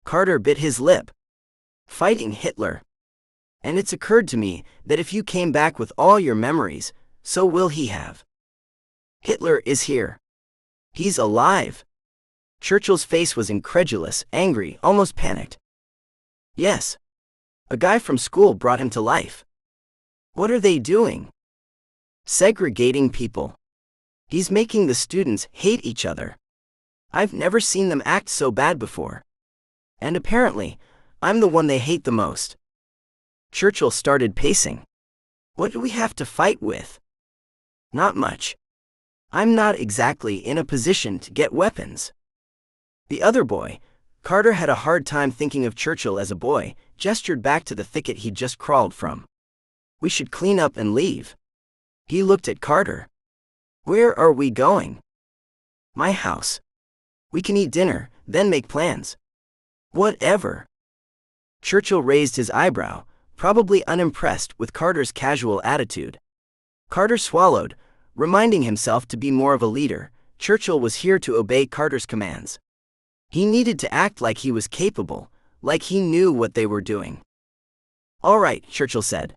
Carter bit his lip. "Fighting Hitler. And it's occurred to me that if you came back with all your memories, so will he have." "Hitler is here. He's alive." Churchill's face was incredulous, angry, almost panicked. "Yes. A guy from school brought him to life." "What are they doing?" "Segregating people. He's making the students hate each other. I've never seen them act so bad before. And apparently, I'm the one they hate the most." Churchill started pacing. "What do we have to fight with?" "Not much. I'm not exactly in a position to get weapons." The other boy, Carter had a hard time thinking of Churchill as a boy, gestured back to the thicket he'd just crawled from. "We should clean up and leave." He looked at Carter. Where are we going? My house. We can eat dinner, then make plans. Whatever. Churchill raised his eyebrow, probably unimpressed with Carter's casual attitude. Carter swallowed, reminding himself to be more of a leader. Churchill was here to obey Carter's commands. He needed to act like he was capable, like he knew what they were doing. All right, Churchill said.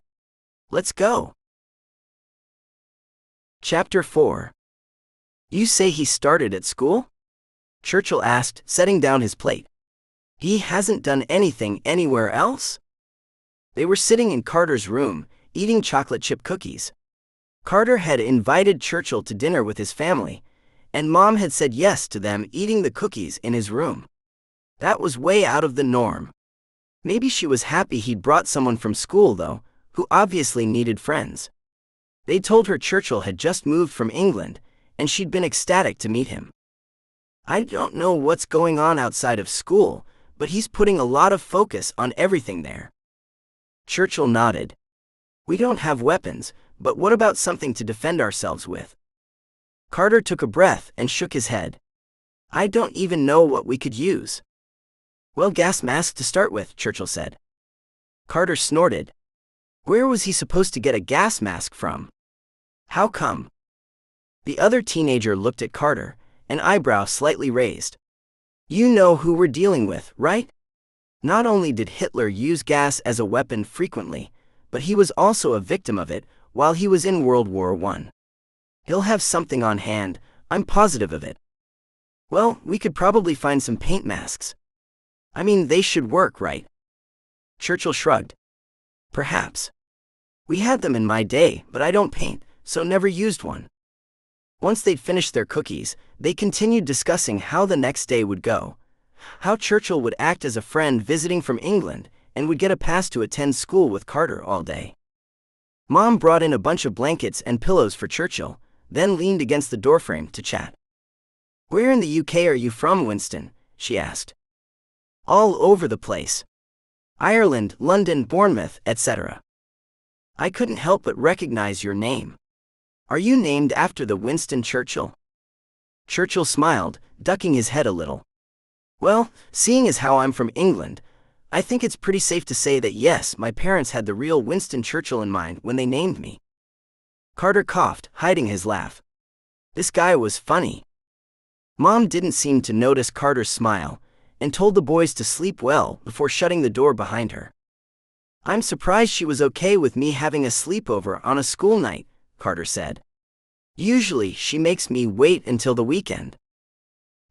Let's go. Chapter 4. You say he started at school? Churchill asked, setting down his plate. He hasn't done anything anywhere else? They were sitting in Carter's room, eating chocolate chip cookies. Carter had invited Churchill to dinner with his family, and Mom had said yes to them eating the cookies in his room. That was way out of the norm. Maybe she was happy he'd brought someone from school, though, who obviously needed friends. They told her Churchill had just moved from England, and she'd been ecstatic to meet him. I don't know what's going on outside of school, but he's putting a lot of focus on everything there. Churchill nodded. We don't have weapons, but what about something to defend ourselves with? Carter took a breath and shook his head. I don't even know what we could use. Well, gas masks to start with, Churchill said. Carter snorted. Where was he supposed to get a gas mask from? How come? The other teenager looked at Carter, an eyebrow slightly raised. You know who we're dealing with, right? Not only did Hitler use gas as a weapon frequently, but he was also a victim of it while he was in World War I. He'll have something on hand, I'm positive of it. Well, we could probably find some paint masks. I mean, they should work, right? Churchill shrugged. Perhaps. We had them in my day, but I don't paint, so never used one. Once they'd finished their cookies, they continued discussing how the next day would go. How Churchill would act as a friend visiting from England and would get a pass to attend school with Carter all day. Mom brought in a bunch of blankets and pillows for Churchill, then leaned against the doorframe to chat. Where in the UK are you from, Winston? She asked. All over the place. Ireland, London, Bournemouth, etc. I couldn't help but recognize your name. Are you named after the Winston Churchill? Churchill smiled, ducking his head a little. Well, seeing as how I'm from England, I think it's pretty safe to say that yes, my parents had the real Winston Churchill in mind when they named me. Carter coughed, hiding his laugh. This guy was funny. Mom didn't seem to notice Carter's smile, and told the boys to sleep well before shutting the door behind her. I'm surprised she was okay with me having a sleepover on a school night, Carter said. Usually she makes me wait until the weekend.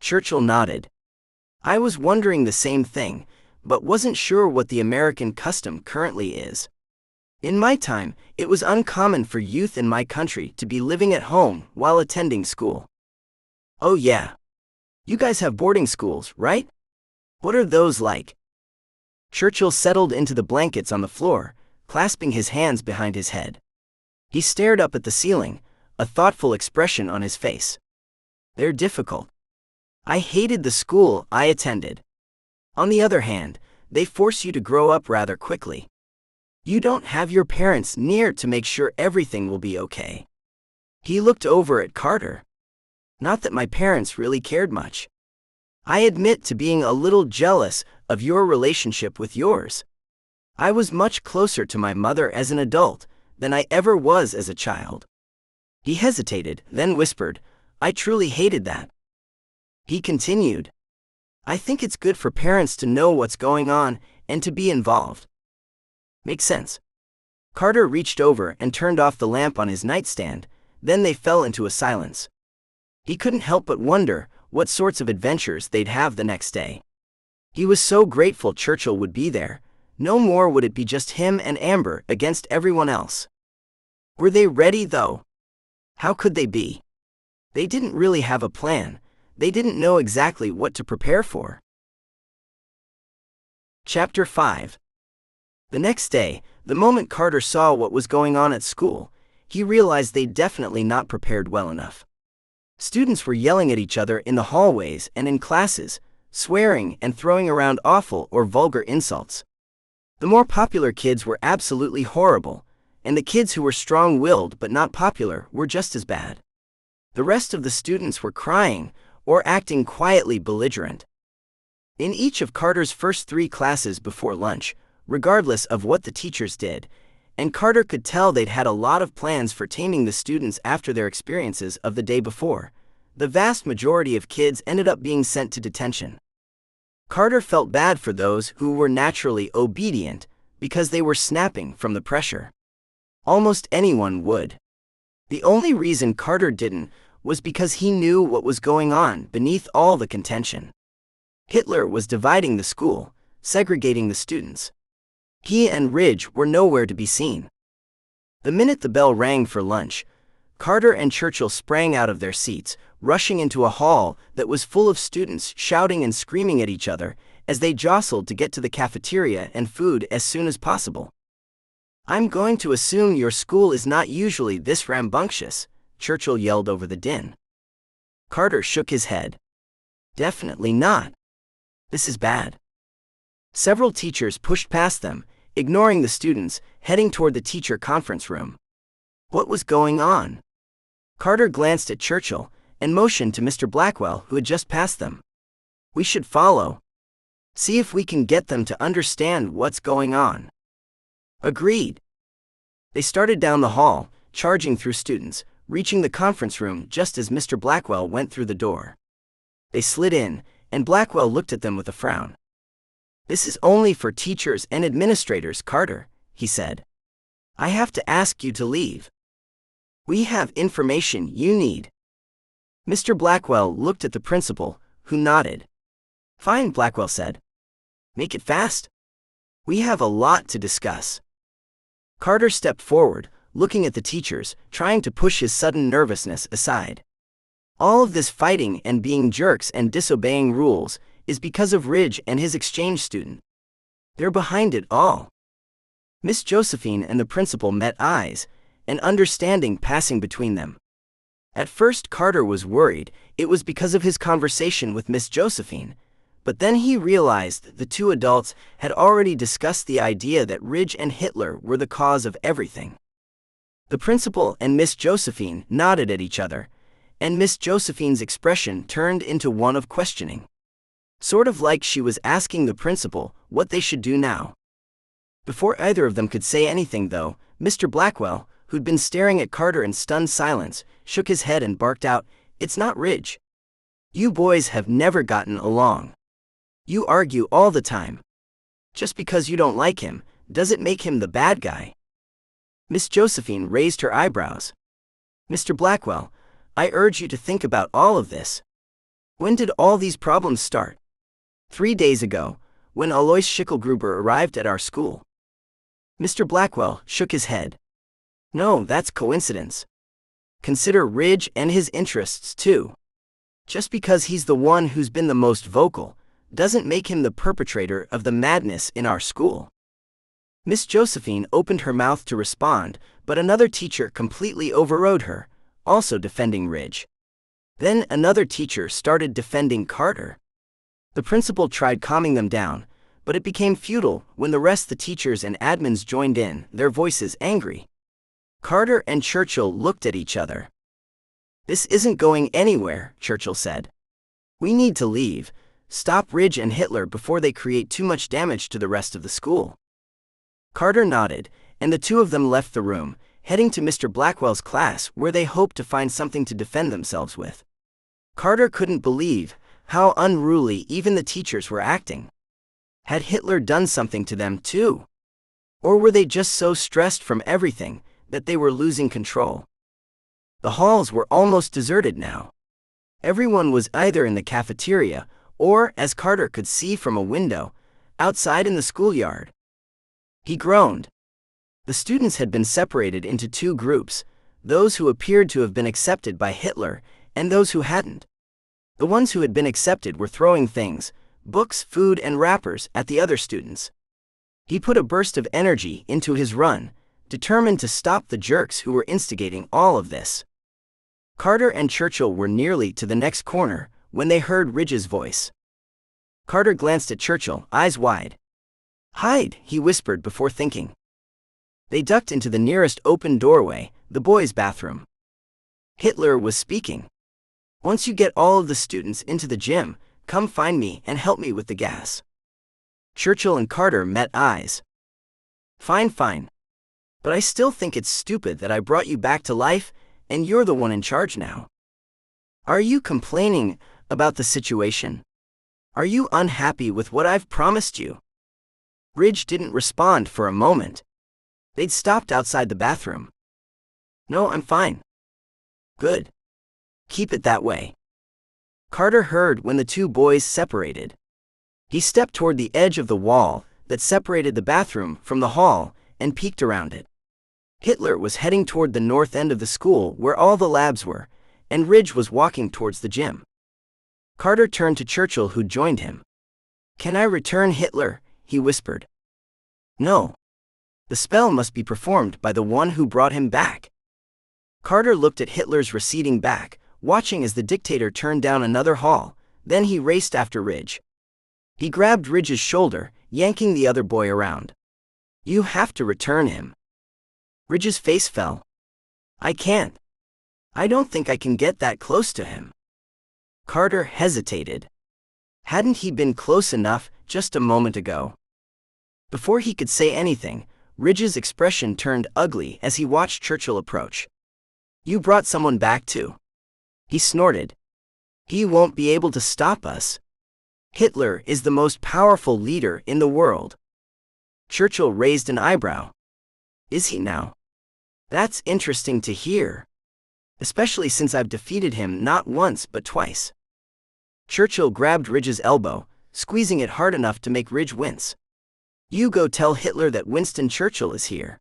Churchill nodded. I was wondering the same thing, but wasn't sure what the American custom currently is. In my time, it was uncommon for youth in my country to be living at home while attending school. Oh yeah. You guys have boarding schools, right? What are those like? Churchill settled into the blankets on the floor, clasping his hands behind his head. He stared up at the ceiling, a thoughtful expression on his face. They're difficult. I hated the school I attended. On the other hand, they force you to grow up rather quickly. You don't have your parents near to make sure everything will be okay. He looked over at Carter. Not that my parents really cared much. I admit to being a little jealous of your relationship with yours. I was much closer to my mother as an adult than I ever was as a child. He hesitated, then whispered, I truly hated that. He continued, I think it's good for parents to know what's going on and to be involved. Makes sense. Carter reached over and turned off the lamp on his nightstand, then they fell into a silence. He couldn't help but wonder what sorts of adventures they'd have the next day. He was so grateful Churchill would be there. No more would it be just him and Amber against everyone else. Were they ready, though? How could they be? They didn't really have a plan. They didn't know exactly what to prepare for. Chapter 5. The next day, the moment Carter saw what was going on at school, he realized they'd definitely not prepared well enough. Students were yelling at each other in the hallways and in classes, swearing and throwing around awful or vulgar insults. The more popular kids were absolutely horrible, and the kids who were strong-willed but not popular were just as bad. The rest of the students were crying or acting quietly belligerent. In each of Carter's first 3 classes before lunch, regardless of what the teachers did, and Carter could tell they'd had a lot of plans for taming the students after their experiences of the day before, the vast majority of kids ended up being sent to detention. Carter felt bad for those who were naturally obedient because they were snapping from the pressure. Almost anyone would. The only reason Carter didn't was because he knew what was going on beneath all the contention. Hitler was dividing the school, segregating the students. He and Ridge were nowhere to be seen. The minute the bell rang for lunch, Carter and Churchill sprang out of their seats, rushing into a hall that was full of students shouting and screaming at each other as they jostled to get to the cafeteria and food as soon as possible. "I'm going to assume your school is not usually this rambunctious," Churchill yelled over the din. Carter shook his head. "Definitely not. This is bad." Several teachers pushed past them, ignoring the students, heading toward the teacher conference room. What was going on? Carter glanced at Churchill and motioned to Mr. Blackwell, who had just passed them. "We should follow. See if we can get them to understand what's going on." "Agreed." They started down the hall, charging through students, reaching the conference room just as Mr. Blackwell went through the door. They slid in, and Blackwell looked at them with a frown. "This is only for teachers and administrators, Carter," he said. "I have to ask you to leave. We have information you need." Mr. Blackwell looked at the principal, who nodded. "Fine," Blackwell said. "Make it fast. We have a lot to discuss." Carter stepped forward, looking at the teachers, trying to push his sudden nervousness aside. All of this fighting and being jerks and disobeying rules is because of Ridge and his exchange student. They're behind it all. Miss Josephine and the principal met eyes, an understanding passing between them. At first Carter was worried it was because of his conversation with Miss Josephine, but then he realized the 2 adults had already discussed the idea that Ridge and Hitler were the cause of everything. The principal and Miss Josephine nodded at each other, and Miss Josephine's expression turned into one of questioning. Sort of like she was asking the principal what they should do now. Before either of them could say anything though, Mr. Blackwell, who'd been staring at Carter in stunned silence, shook his head and barked out, "It's not Ridge. You boys have never gotten along. You argue all the time. Just because you don't like him, doesn't make him the bad guy." Miss Josephine raised her eyebrows. "Mr. Blackwell, I urge you to think about all of this. When did all these problems start?" 3 days ago, when Alois Schickelgruber arrived at our school." Mr. Blackwell shook his head. "No, that's coincidence. Consider Ridge and his interests too. Just because he's the one who's been the most vocal, doesn't make him the perpetrator of the madness in our school." Miss Josephine opened her mouth to respond, but another teacher completely overrode her, also defending Ridge. Then another teacher started defending Carter. The principal tried calming them down, but it became futile when the rest of the teachers and admins joined in, their voices angry. Carter and Churchill looked at each other. "This isn't going anywhere," Churchill said. "We need to leave, stop Ridge and Hitler before they create too much damage to the rest of the school." Carter nodded, and the 2 of them left the room, heading to Mr. Blackwell's class where they hoped to find something to defend themselves with. Carter couldn't believe how unruly even the teachers were acting. Had Hitler done something to them too? Or were they just so stressed from everything that they were losing control? The halls were almost deserted now. Everyone was either in the cafeteria or, as Carter could see from a window, outside in the schoolyard. He groaned. The students had been separated into 2 groups, those who appeared to have been accepted by Hitler and those who hadn't. The ones who had been accepted were throwing things, books, food, and wrappers at the other students. He put a burst of energy into his run, determined to stop the jerks who were instigating all of this. Carter and Churchill were nearly to the next corner when they heard Ridge's voice. Carter glanced at Churchill, eyes wide. "Hide," he whispered before thinking. They ducked into the nearest open doorway, the boys' bathroom. Hitler was speaking. "Once you get all of the students into the gym, come find me and help me with the gas." Churchill and Carter met eyes. "Fine, fine. But I still think it's stupid that I brought you back to life, and you're the one in charge now. Are you complaining about the situation? Are you unhappy with what I've promised you?" Ridge didn't respond for a moment. They'd stopped outside the bathroom. "No, I'm fine." "Good. Keep it that way." Carter heard when the two boys separated. He stepped toward the edge of the wall that separated the bathroom from the hall and peeked around it. Hitler was heading toward the north end of the school where all the labs were, and Ridge was walking towards the gym. Carter turned to Churchill, who joined him. "Can I return Hitler?" he whispered. "No. The spell must be performed by the one who brought him back." Carter looked at Hitler's receding back, watching as the dictator turned down another hall. Then he raced after Ridge. He grabbed Ridge's shoulder, yanking the other boy around. "You have to return him." Ridge's face fell. "I can't. I don't think I can get that close to him." Carter hesitated. Hadn't he been close enough just a moment ago? Before he could say anything, Ridge's expression turned ugly as he watched Churchill approach. "You brought someone back too?" he snorted. "He won't be able to stop us. Hitler is the most powerful leader in the world." Churchill raised an eyebrow. "Is he now? That's interesting to hear. Especially since I've defeated him not once but twice." Churchill grabbed Ridge's elbow, squeezing it hard enough to make Ridge wince. "You go tell Hitler that Winston Churchill is here.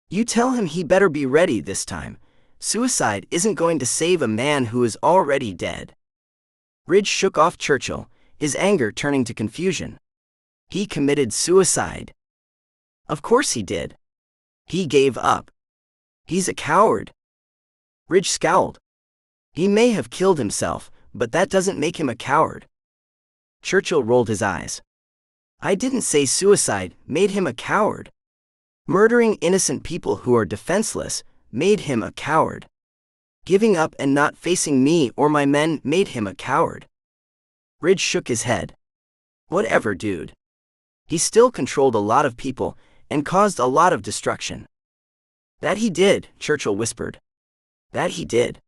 You tell him he better be ready this time. Suicide isn't going to save a man who is already dead." Ridge shook off Churchill, his anger turning to confusion. "He committed suicide." "Of course he did. He gave up. He's a coward." Ridge scowled. "He may have killed himself, but that doesn't make him a coward." Churchill rolled his eyes. "I didn't say suicide made him a coward. Murdering innocent people who are defenseless made him a coward. Giving up and not facing me or my men made him a coward." Ridge shook his head. "Whatever, dude. He still controlled a lot of people and caused a lot of destruction." "That he did," Churchill whispered. "That he did."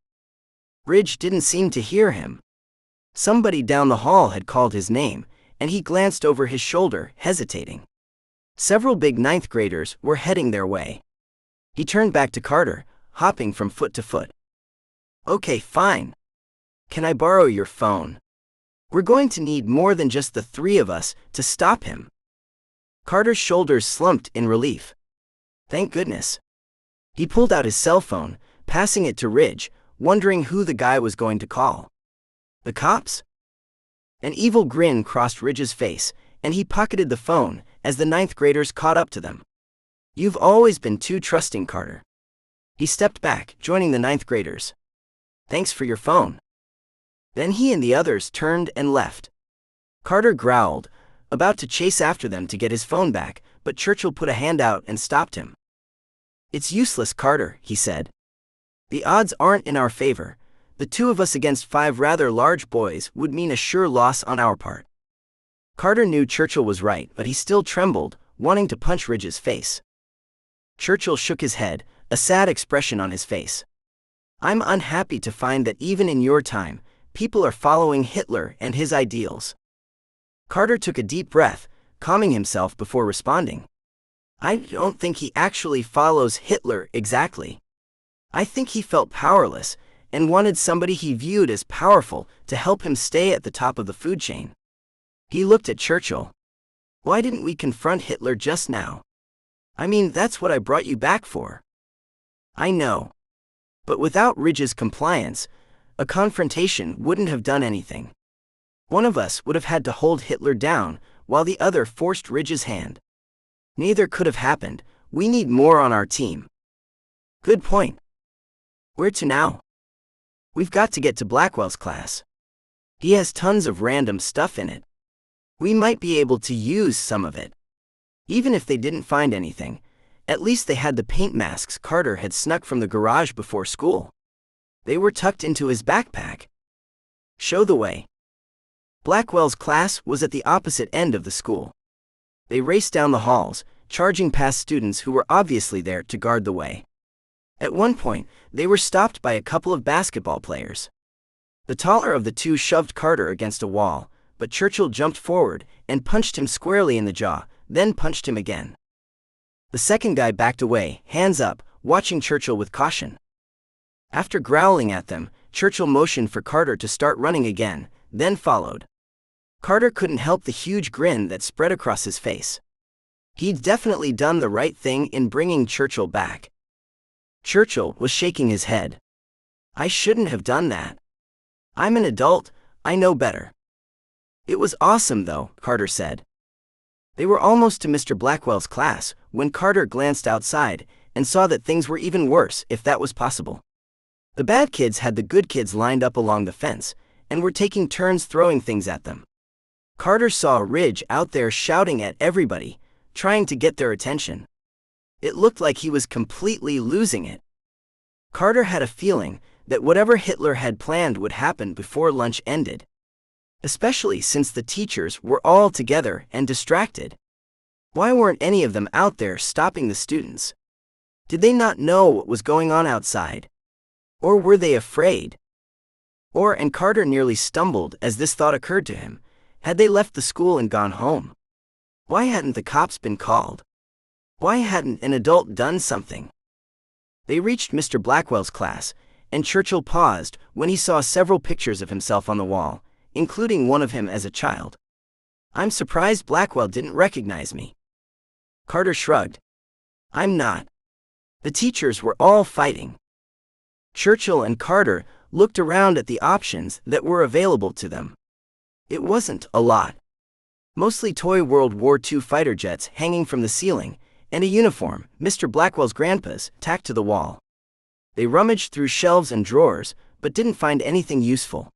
Ridge didn't seem to hear him. Somebody down the hall had called his name, and he glanced over his shoulder, hesitating. Several big ninth graders were heading their way. He turned back to Carter, hopping from foot to foot. "Okay, fine. Can I borrow your phone? We're going to need more than just the three of us to stop him." Carter's shoulders slumped in relief. Thank goodness. He pulled out his cell phone, passing it to Ridge, wondering who the guy was going to call. "The cops?" An evil grin crossed Ridge's face, and he pocketed the phone as the ninth graders caught up to them. "You've always been too trusting, Carter." He stepped back, joining the ninth graders. "Thanks for your phone." Then he and the others turned and left. Carter growled, about to chase after them to get his phone back, but Churchill put a hand out and stopped him. "It's useless, Carter," he said. "The odds aren't in our favor. The two of us against 5 rather large boys would mean a sure loss on our part." Carter knew Churchill was right, but he still trembled, wanting to punch Ridge's face. Churchill shook his head, a sad expression on his face. "I'm unhappy to find that even in your time, people are following Hitler and his ideals." Carter took a deep breath, calming himself before responding. "I don't think he actually follows Hitler exactly. I think he felt powerless and wanted somebody he viewed as powerful to help him stay at the top of the food chain." He looked at Churchill. "Why didn't we confront Hitler just now? I mean, that's what I brought you back for." "I know. But without Ridge's compliance, a confrontation wouldn't have done anything. One of us would have had to hold Hitler down, while the other forced Ridge's hand. Neither could have happened. We need more on our team." "Good point. Where to now?" "We've got to get to Blackwell's class. He has tons of random stuff in it. We might be able to use some of it. Even if they didn't find anything, At least they had the paint masks Carter had snuck from the garage before school. They were tucked into his backpack. Show the way. Blackwell's class was at the opposite end of the school. They raced down the halls, charging past students who were obviously there to guard the way. At one point, they were stopped by a couple of basketball players. The taller of the two shoved Carter against a wall, but Churchill jumped forward and punched him squarely in the jaw, then punched him again. The second guy backed away, hands up, watching Churchill with caution. After growling at them, Churchill motioned for Carter to start running again, then followed. Carter couldn't help the huge grin that spread across his face. He'd definitely done the right thing in bringing Churchill back. Churchill was shaking his head. I shouldn't have done that. I'm an adult, I know better. It was awesome though, Carter said. They were almost to Mr. Blackwell's class when Carter glanced outside and saw that things were even worse, if that was possible. The bad kids had the good kids lined up along the fence and were taking turns throwing things at them. Carter saw Ridge out there shouting at everybody, trying to get their attention. It looked like he was completely losing it. Carter had a feeling that whatever Hitler had planned would happen before lunch ended, especially since the teachers were all together and distracted. Why weren't any of them out there stopping the students? Did they not know what was going on outside? Or were they afraid? And Carter nearly stumbled as this thought occurred to him. Had they left the school and gone home? Why hadn't the cops been called? Why hadn't an adult done something? They reached Mr. Blackwell's class, and Churchill paused when he saw several pictures of himself on the wall, including one of him as a child. I'm surprised Blackwell didn't recognize me. Carter shrugged. I'm not. The teachers were all fighting. Churchill and Carter looked around at the options that were available to them. It wasn't a lot. Mostly toy World War II fighter jets hanging from the ceiling, and a uniform, Mr. Blackwell's grandpa's, tacked to the wall. They rummaged through shelves and drawers, but didn't find anything useful.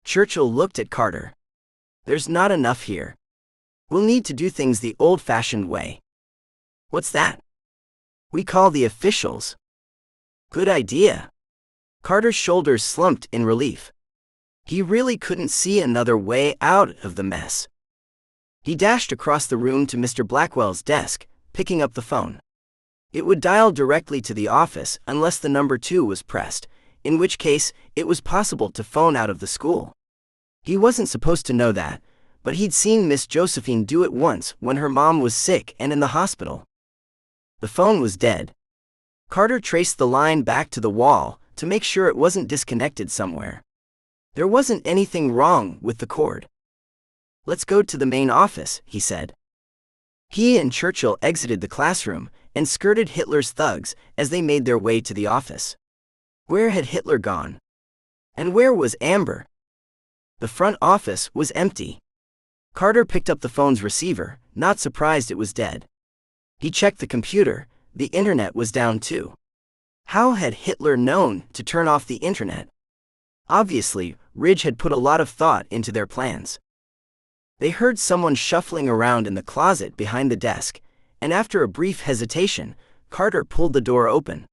Churchill looked at Carter. There's not enough here. We'll need to do things the old-fashioned way. What's that? We call the officials. Good idea. Carter's shoulders slumped in relief. He really couldn't see another way out of the mess. He dashed across the room to Mr. Blackwell's desk, picking up the phone. It would dial directly to the office unless the number 2 was pressed, in which case it was possible to phone out of the school. He wasn't supposed to know that, but he'd seen Miss Josephine do it once when her mom was sick and in the hospital. The phone was dead. Carter traced the line back to the wall to make sure it wasn't disconnected somewhere. There wasn't anything wrong with the cord. Let's go to the main office, he said. He and Churchill exited the classroom and skirted Hitler's thugs as they made their way to the office. Where had Hitler gone? And where was Amber? The front office was empty. Carter picked up the phone's receiver, not surprised it was dead. He checked the computer. The internet was down too. How had Hitler known to turn off the internet? Obviously, Ridge had put a lot of thought into their plans. They heard someone shuffling around in the closet behind the desk, and after a brief hesitation, Carter pulled the door open.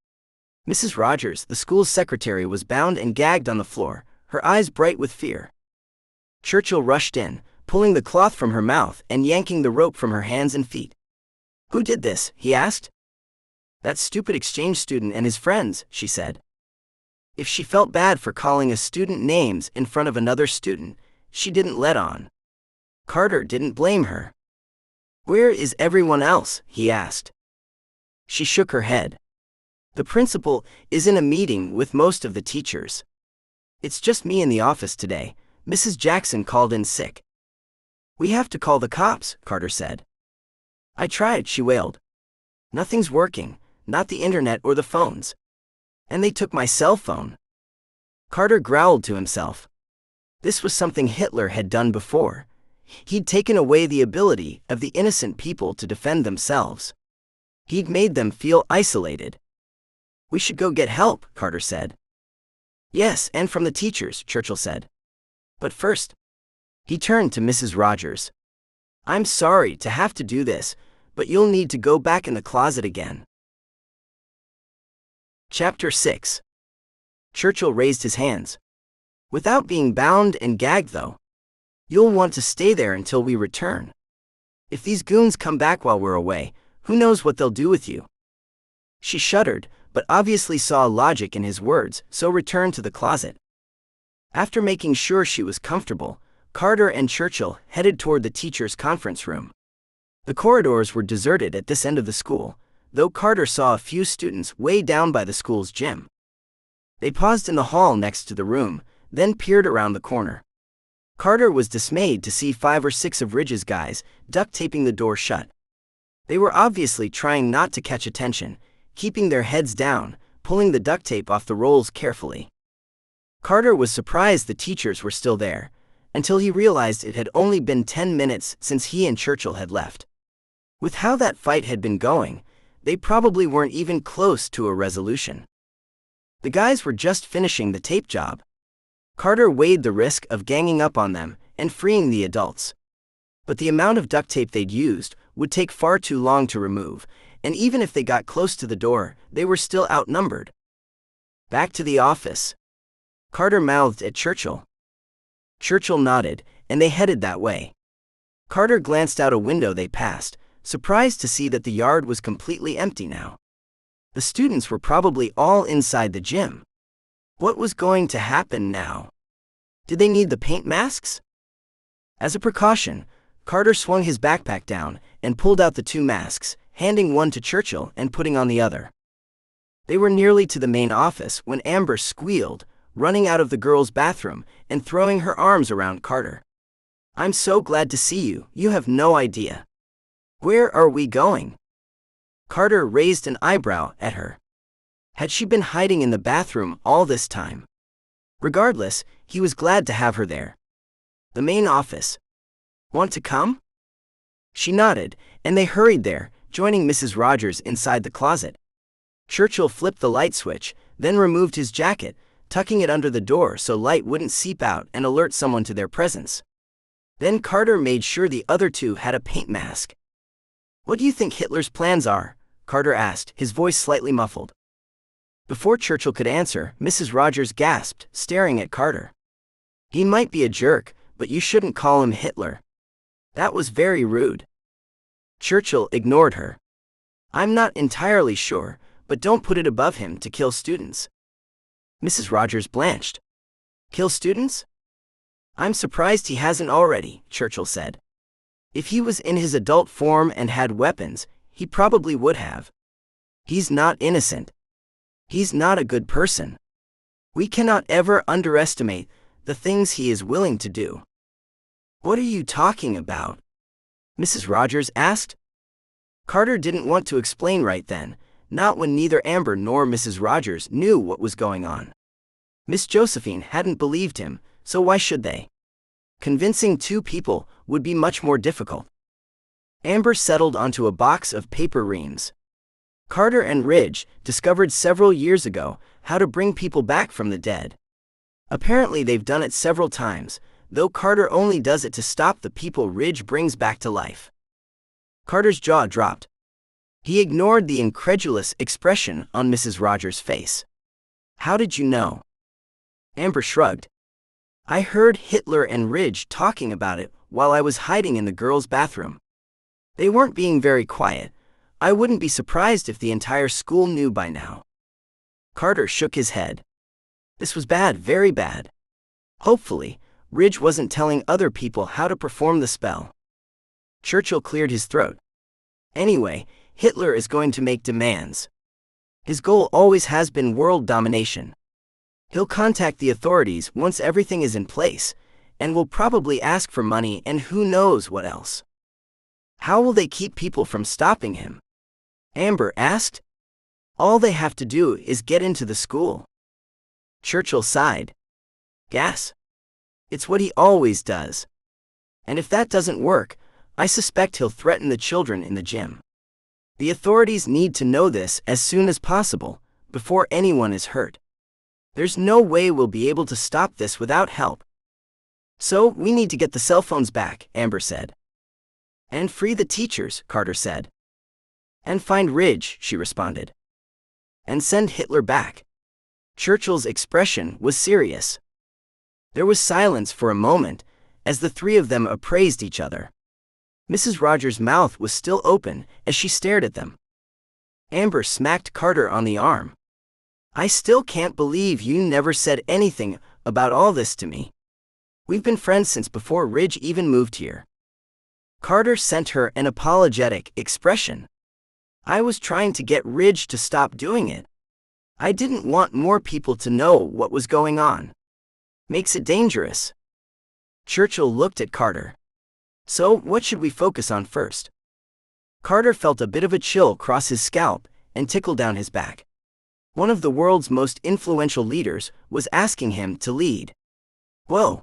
Mrs. Rogers, the school's secretary, was bound and gagged on the floor, her eyes bright with fear. Churchill rushed in, pulling the cloth from her mouth and yanking the rope from her hands and feet. Who did this? He asked. That stupid exchange student and his friends, she said. If she felt bad for calling a student names in front of another student, she didn't let on. Carter didn't blame her. Where is everyone else? He asked. She shook her head. The principal is in a meeting with most of the teachers. It's just me in the office today. Mrs. Jackson called in sick. We have to call the cops, Carter said. I tried, she wailed. Nothing's working, not the internet or the phones. And they took my cell phone. Carter growled to himself. This was something Hitler had done before. He'd taken away the ability of the innocent people to defend themselves. He'd made them feel isolated. We should go get help, Carter said. Yes, and from the teachers, Churchill said. But first, he turned to Mrs. Rogers. I'm sorry to have to do this, but you'll need to go back in the closet again. Chapter 6. Churchill raised his hands. Without being bound and gagged, though. You'll want to stay there until we return. If these goons come back while we're away, who knows what they'll do with you? She shuddered, but obviously saw logic in his words, so returned to the closet. After making sure she was comfortable, Carter and Churchill headed toward the teacher's conference room. The corridors were deserted at this end of the school, though Carter saw a few students way down by the school's gym. They paused in the hall next to the room, then peered around the corner. Carter was dismayed to see 5 or 6 of Ridge's guys duct-taping the door shut. They were obviously trying not to catch attention, keeping their heads down, pulling the duct tape off the rolls carefully. Carter was surprised the teachers were still there, until he realized it had only been 10 minutes since he and Churchill had left. With how that fight had been going, they probably weren't even close to a resolution. The guys were just finishing the tape job. Carter weighed the risk of ganging up on them and freeing the adults. But the amount of duct tape they'd used would take far too long to remove, and even if they got close to the door, they were still outnumbered. Back to the office. Carter mouthed at Churchill. Churchill nodded, and they headed that way. Carter glanced out a window they passed, surprised to see that the yard was completely empty now. The students were probably all inside the gym. What was going to happen now? Did they need the paint masks? As a precaution, Carter swung his backpack down and pulled out the 2 masks, handing one to Churchill and putting on the other. They were nearly to the main office when Amber squealed, running out of the girls' bathroom and throwing her arms around Carter. "I'm so glad to see you, you have no idea. Where are we going?" Carter raised an eyebrow at her. Had she been hiding in the bathroom all this time? Regardless, he was glad to have her there. The main office. Want to come? She nodded, and they hurried there, joining Mrs. Rogers inside the closet. Churchill flipped the light switch, then removed his jacket, tucking it under the door so light wouldn't seep out and alert someone to their presence. Then Carter made sure the other 2 had a paint mask. "What do you think Hitler's plans are?" Carter asked, his voice slightly muffled. Before Churchill could answer, Mrs. Rogers gasped, staring at Carter. "He might be a jerk, but you shouldn't call him Hitler. That was very rude." Churchill ignored her. "I'm not entirely sure, but don't put it above him to kill students." Mrs. Rogers blanched. "Kill students? I'm surprised he hasn't already," Churchill said. "If he was in his adult form and had weapons, he probably would have. He's not innocent. He's not a good person. We cannot ever underestimate the things he is willing to do." "What are you talking about?" Mrs. Rogers asked. Carter didn't want to explain right then, not when neither Amber nor Mrs. Rogers knew what was going on. Miss Josephine hadn't believed him, so why should they? Convincing 2 people would be much more difficult. Amber settled onto a box of paper reams. Carter and Ridge discovered several years ago how to bring people back from the dead. Apparently they've done it several times, though Carter only does it to stop the people Ridge brings back to life. Carter's jaw dropped. He ignored the incredulous expression on Mrs. Rogers' face. "How did you know?" Amber shrugged. "I heard Hitler and Ridge talking about it while I was hiding in the girls' bathroom. They weren't being very quiet. I wouldn't be surprised if the entire school knew by now." Carter shook his head. This was bad, very bad. Hopefully, Ridge wasn't telling other people how to perform the spell. Churchill cleared his throat. "Anyway, Hitler is going to make demands. His goal always has been world domination. He'll contact the authorities once everything is in place, and will probably ask for money and who knows what else." "How will they keep people from stopping him?" Amber asked. "All they have to do is get into the school." Churchill sighed. "Gas. It's what he always does. And if that doesn't work, I suspect he'll threaten the children in the gym. The authorities need to know this as soon as possible, before anyone is hurt. There's no way we'll be able to stop this without help. So we need to get the cell phones back," Amber said. "And free the teachers," Carter said. And find Ridge, she responded. And send Hitler back. Churchill's expression was serious. There was silence for a moment, as the three of them appraised each other. Mrs. Rogers' mouth was still open as she stared at them. Amber smacked Carter on the arm. I still can't believe you never said anything about all this to me. We've been friends since before Ridge even moved here. Carter sent her an apologetic expression. I was trying to get Ridge to stop doing it. I didn't want more people to know what was going on. Makes it dangerous. Churchill looked at Carter. So, what should we focus on first? Carter felt a bit of a chill cross his scalp and tickle down his back. One of the world's most influential leaders was asking him to lead. Whoa.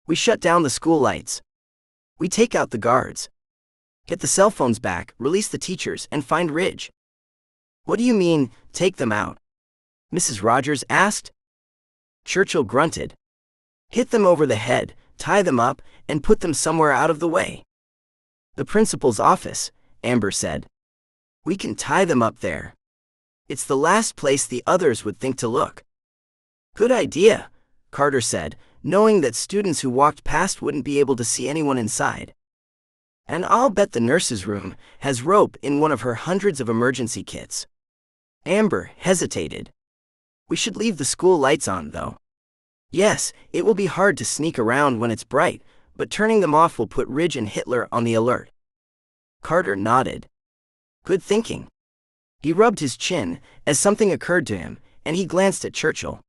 We shut down the school lights. We take out the guards. Get the cell phones back, release the teachers, and find Ridge. What do you mean, take them out? Mrs. Rogers asked. Churchill grunted. Hit them over the head, tie them up, and put them somewhere out of the way. The principal's office, Amber said. We can tie them up there. It's the last place the others would think to look. Good idea, Carter said, knowing that students who walked past wouldn't be able to see anyone inside. And I'll bet the nurse's room has rope in one of her hundreds of emergency kits. Amber hesitated. We should leave the school lights on, though. Yes, it will be hard to sneak around when it's bright, but turning them off will put Ridge and Hitler on the alert. Carter nodded. Good thinking. He rubbed his chin as something occurred to him, and he glanced at Churchill.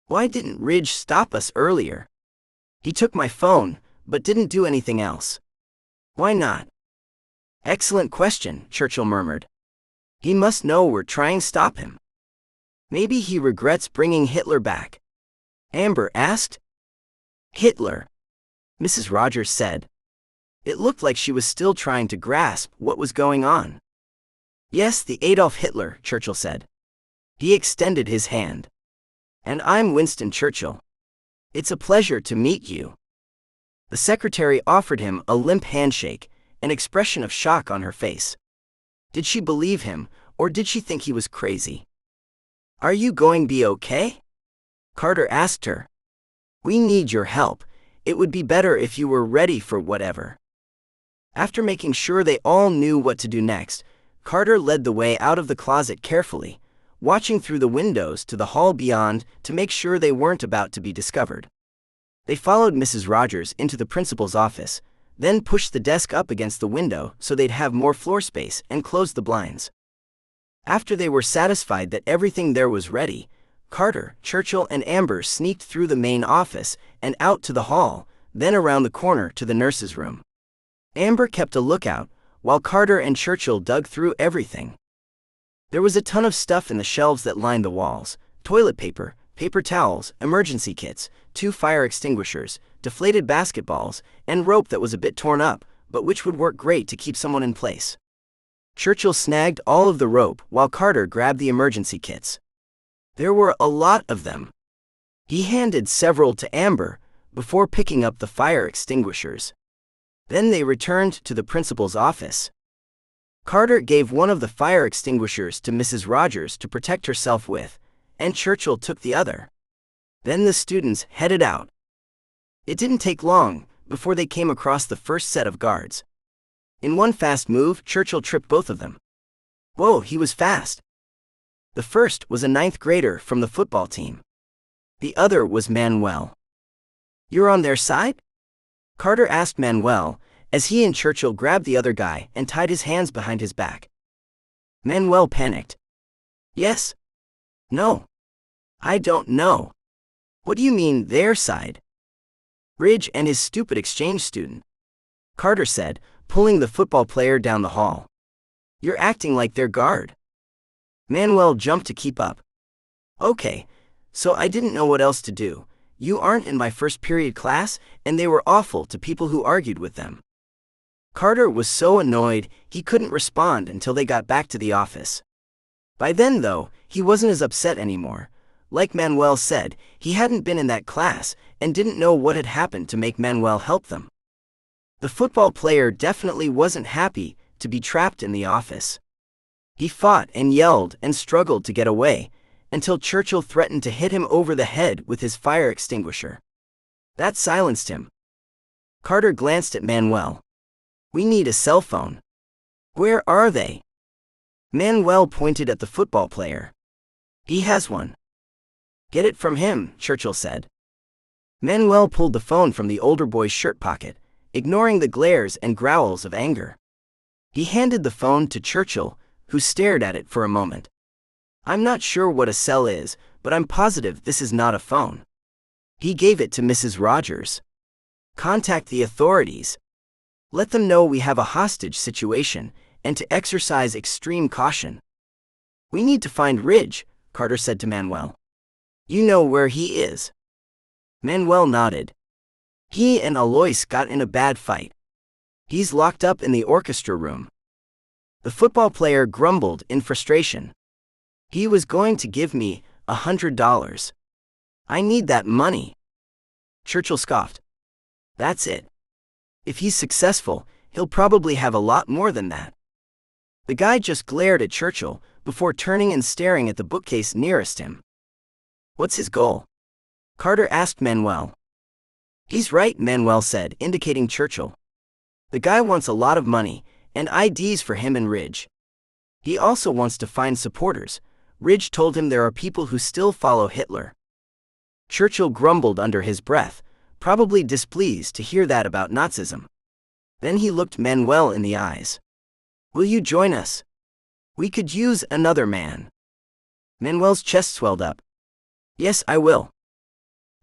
Why didn't Ridge stop us earlier? He took my phone, but didn't do anything else. Why not? Excellent question, Churchill murmured. He must know we're trying to stop him. Maybe he regrets bringing Hitler back. Amber asked. Hitler, Mrs. Rogers said. It looked like she was still trying to grasp what was going on. Yes, the Adolf Hitler, Churchill said. He extended his hand. And I'm Winston Churchill. It's a pleasure to meet you. The secretary offered him a limp handshake, an expression of shock on her face. Did she believe him, or did she think he was crazy? Are you going to be okay? Carter asked her. We need your help. It would be better if you were ready for whatever. After making sure they all knew what to do next, Carter led the way out of the closet carefully, watching through the windows to the hall beyond to make sure they weren't about to be discovered. They followed Mrs. Rogers into the principal's office, then pushed the desk up against the window so they'd have more floor space and closed the blinds. After they were satisfied that everything there was ready, Carter, Churchill, and Amber sneaked through the main office and out to the hall, then around the corner to the nurse's room. Amber kept a lookout, while Carter and Churchill dug through everything. There was a ton of stuff in the shelves that lined the walls: toilet paper, paper towels, emergency kits, 2 fire extinguishers, deflated basketballs, and rope that was a bit torn up, but which would work great to keep someone in place. Churchill snagged all of the rope while Carter grabbed the emergency kits. There were a lot of them. He handed several to Amber before picking up the fire extinguishers. Then they returned to the principal's office. Carter gave one of the fire extinguishers to Mrs. Rogers to protect herself with, and Churchill took the other. Then the students headed out. It didn't take long before they came across the first set of guards. In one fast move, Churchill tripped both of them. Whoa, he was fast. The first was a 9th grader from the football team. The other was Manuel. You're on their side? Carter asked Manuel, as he and Churchill grabbed the other guy and tied his hands behind his back. Manuel panicked. Yes. No. I don't know. What do you mean, their side? Ridge and his stupid exchange student, Carter said, pulling the football player down the hall. You're acting like their guard. Manuel jumped to keep up. Okay, so I didn't know what else to do. You aren't in my first period class, and they were awful to people who argued with them. Carter was so annoyed he couldn't respond until they got back to the office. By then, though, he wasn't as upset anymore. Like Manuel said, he hadn't been in that class and didn't know what had happened to make Manuel help them. The football player definitely wasn't happy to be trapped in the office. He fought and yelled and struggled to get away, until Churchill threatened to hit him over the head with his fire extinguisher. That silenced him. Carter glanced at Manuel. "We need a cell phone." "Where are they?" Manuel pointed at the football player. "He has one." "Get it from him," Churchill said. Manuel pulled the phone from the older boy's shirt pocket, ignoring the glares and growls of anger. He handed the phone to Churchill, who stared at it for a moment. "I'm not sure what a cell is, but I'm positive this is not a phone." He gave it to Mrs. Rogers. "Contact the authorities. Let them know we have a hostage situation, and to exercise extreme caution." "We need to find Ridge," Carter said to Manuel. "You know where he is?" Manuel nodded. "He and Alois got in a bad fight. He's locked up in the orchestra room." The football player grumbled in frustration. "He was going to give me $100. I need that money." Churchill scoffed. "That's it. If he's successful, he'll probably have a lot more than that." The guy just glared at Churchill before turning and staring at the bookcase nearest him. "What's his goal?" Carter asked Manuel. "He's right," Manuel said, indicating Churchill. "The guy wants a lot of money, and IDs for him and Ridge. He also wants to find supporters. Ridge told him there are people who still follow Hitler." Churchill grumbled under his breath, probably displeased to hear that about Nazism. Then he looked Manuel in the eyes. "Will you join us? We could use another man." Manuel's chest swelled up. "Yes, I will."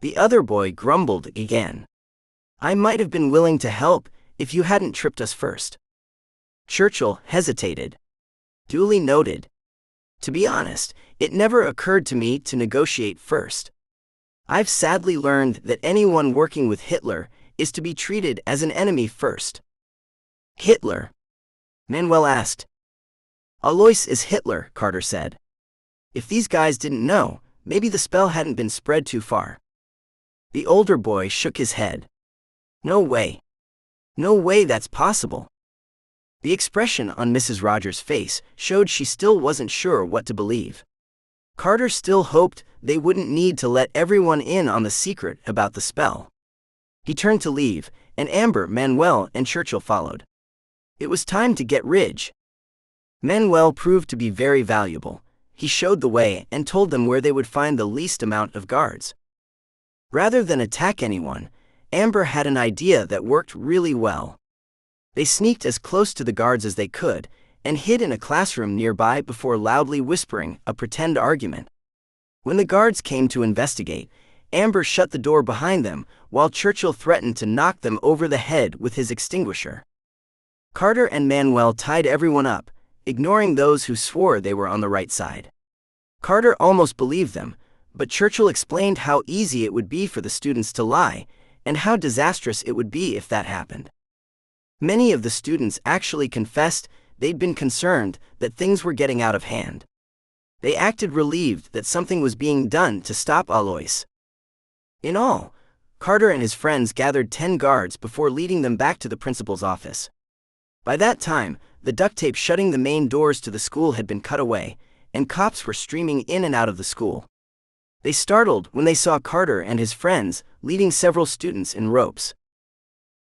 The other boy grumbled again. "I might have been willing to help if you hadn't tripped us first." Churchill hesitated. "Duly noted. To be honest, it never occurred to me to negotiate first. I've sadly learned that anyone working with Hitler is to be treated as an enemy first." "Hitler?" Manuel asked. "Alois is Hitler," Carter said. "If these guys didn't know, maybe the spell hadn't been spread too far." The older boy shook his head. "No way. No way that's possible." The expression on Mrs. Rogers' face showed she still wasn't sure what to believe. Carter still hoped they wouldn't need to let everyone in on the secret about the spell. He turned to leave, and Amber, Manuel, and Churchill followed. It was time to get Ridge. Manuel proved to be very valuable. He showed the way and told them where they would find the least amount of guards. Rather than attack anyone, Amber had an idea that worked really well. They sneaked as close to the guards as they could, and hid in a classroom nearby before loudly whispering a pretend argument. When the guards came to investigate, Amber shut the door behind them, while Churchill threatened to knock them over the head with his extinguisher. Carter and Manuel tied everyone up, ignoring those who swore they were on the right side. Carter almost believed them, but Churchill explained how easy it would be for the students to lie, and how disastrous it would be if that happened. Many of the students actually confessed they'd been concerned that things were getting out of hand. They acted relieved that something was being done to stop Alois. In all, Carter and his friends gathered 10 guards before leading them back to the principal's office. By that time, the duct tape shutting the main doors to the school had been cut away, and cops were streaming in and out of the school. They startled when they saw Carter and his friends leading several students in ropes.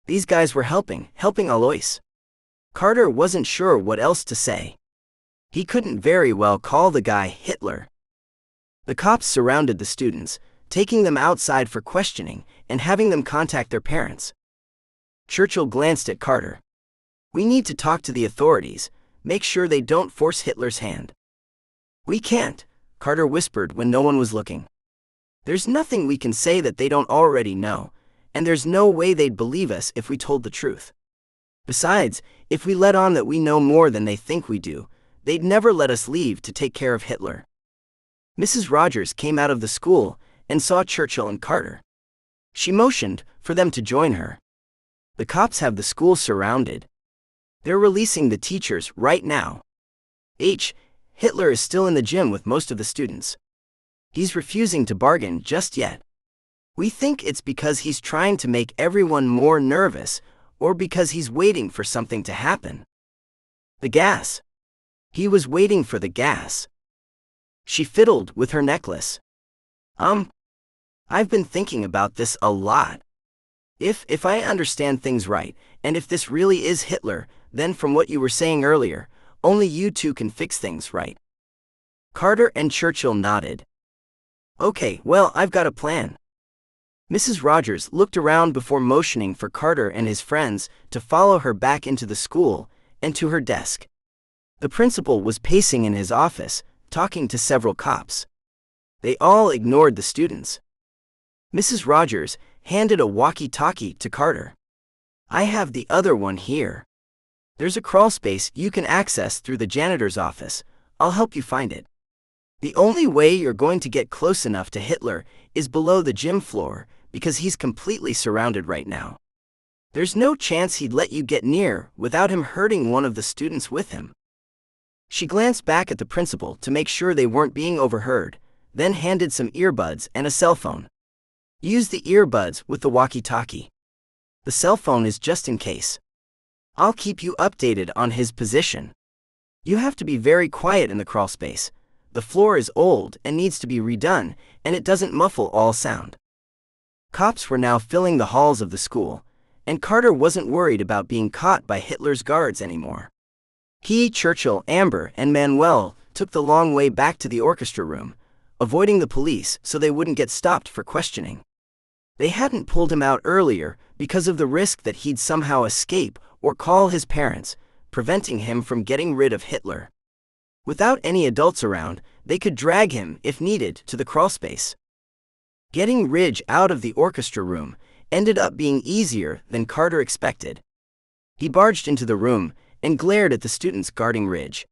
These guys were helping Alois. Carter wasn't sure what else to say. He couldn't very well call the guy Hitler. The cops surrounded the students, taking them outside for questioning and having them contact their parents. Churchill glanced at Carter. "We need to talk to the authorities, make sure they don't force Hitler's hand." "We can't," Carter whispered when no one was looking. "There's nothing we can say that they don't already know, and there's no way they'd believe us if we told the truth. Besides, if we let on that we know more than they think we do, they'd never let us leave to take care of Hitler." Mrs. Rogers came out of the school and saw Churchill and Carter. She motioned for them to join her. "The cops have the school surrounded. They're releasing the teachers right now. Hitler is still in the gym with most of the students. He's refusing to bargain just yet. We think it's because he's trying to make everyone more nervous, or because he's waiting for something to happen." "The gas." He was waiting for the gas. She fiddled with her necklace. I've been thinking about this a lot. If I understand things right, and if this really is Hitler, then from what you were saying earlier, only you two can fix things, right? Carter and Churchill nodded. Okay, well, I've got a plan. Mrs. Rogers looked around before motioning for Carter and his friends to follow her back into the school and to her desk. The principal was pacing in his office, talking to several cops. They all ignored the students. Mrs. Rogers handed a walkie-talkie to Carter. I have the other one here. There's a crawlspace you can access through the janitor's office. I'll help you find it. The only way you're going to get close enough to Hitler is below the gym floor, because he's completely surrounded right now. There's no chance he'd let you get near without him hurting one of the students with him. She glanced back at the principal to make sure they weren't being overheard, then handed some earbuds and a cell phone. Use the earbuds with the walkie-talkie. The cell phone is just in case. I'll keep you updated on his position. You have to be very quiet in the crawlspace. The floor is old and needs to be redone, and it doesn't muffle all sound. Cops were now filling the halls of the school, and Carter wasn't worried about being caught by Hitler's guards anymore. He, Churchill, Amber, and Manuel took the long way back to the orchestra room, avoiding the police so they wouldn't get stopped for questioning. They hadn't pulled him out earlier because of the risk that he'd somehow escape or call his parents, preventing him from getting rid of Hitler. Without any adults around, they could drag him, if needed, to the crawlspace. Getting Ridge out of the orchestra room ended up being easier than Carter expected. He barged into the room and glared at the students guarding Ridge.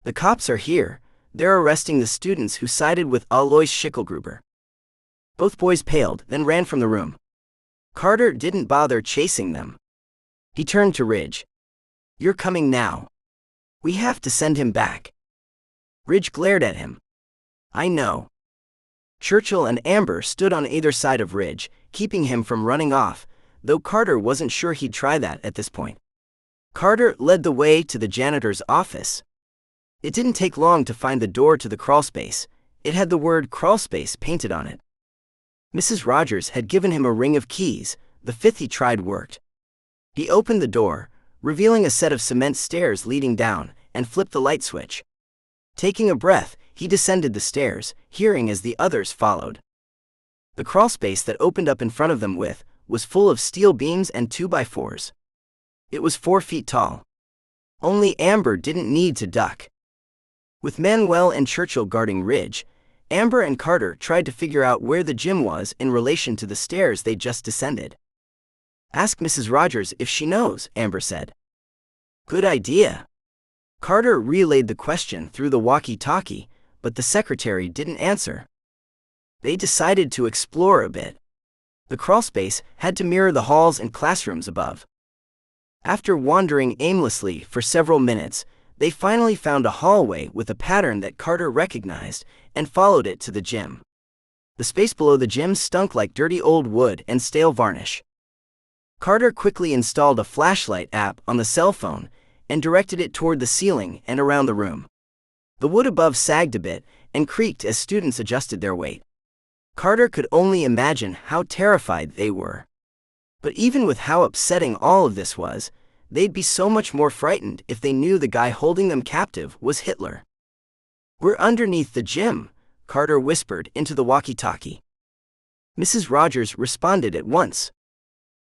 The cops are here. They're arresting the students who sided with Alois Schicklgruber. Both boys paled, then ran from the room. Carter didn't bother chasing them. He turned to Ridge. You're coming now. We have to send him back. Ridge glared at him. I know. Churchill and Amber stood on either side of Ridge, keeping him from running off, though Carter wasn't sure he'd try that at this point. Carter led the way to the janitor's office. It didn't take long to find the door to the crawlspace. It had the word crawlspace painted on it. Mrs. Rogers had given him a ring of keys. The fifth he tried worked. He opened the door, revealing a set of cement stairs leading down, and flipped the light switch. Taking a breath, he descended the stairs, hearing as the others followed. The crawlspace that opened up in front of them was full of steel beams and 2x4s. It was 4 feet tall. Only Amber didn't need to duck. With Manuel and Churchill guarding Ridge, Amber and Carter tried to figure out where the gym was in relation to the stairs they just descended. Ask Mrs. Rogers if she knows, Amber said. Good idea. Carter relayed the question through the walkie-talkie, but the secretary didn't answer. They decided to explore a bit. The crawlspace had to mirror the halls and classrooms above. After wandering aimlessly for several minutes, they finally found a hallway with a pattern that Carter recognized and followed it to the gym. The space below the gym stunk like dirty old wood and stale varnish. Carter quickly installed a flashlight app on the cell phone and directed it toward the ceiling and around the room. The wood above sagged a bit and creaked as students adjusted their weight. Carter could only imagine how terrified they were. But even with how upsetting all of this was, they'd be so much more frightened if they knew the guy holding them captive was Hitler. We're underneath the gym, Carter whispered into the walkie-talkie. Mrs. Rogers responded at once.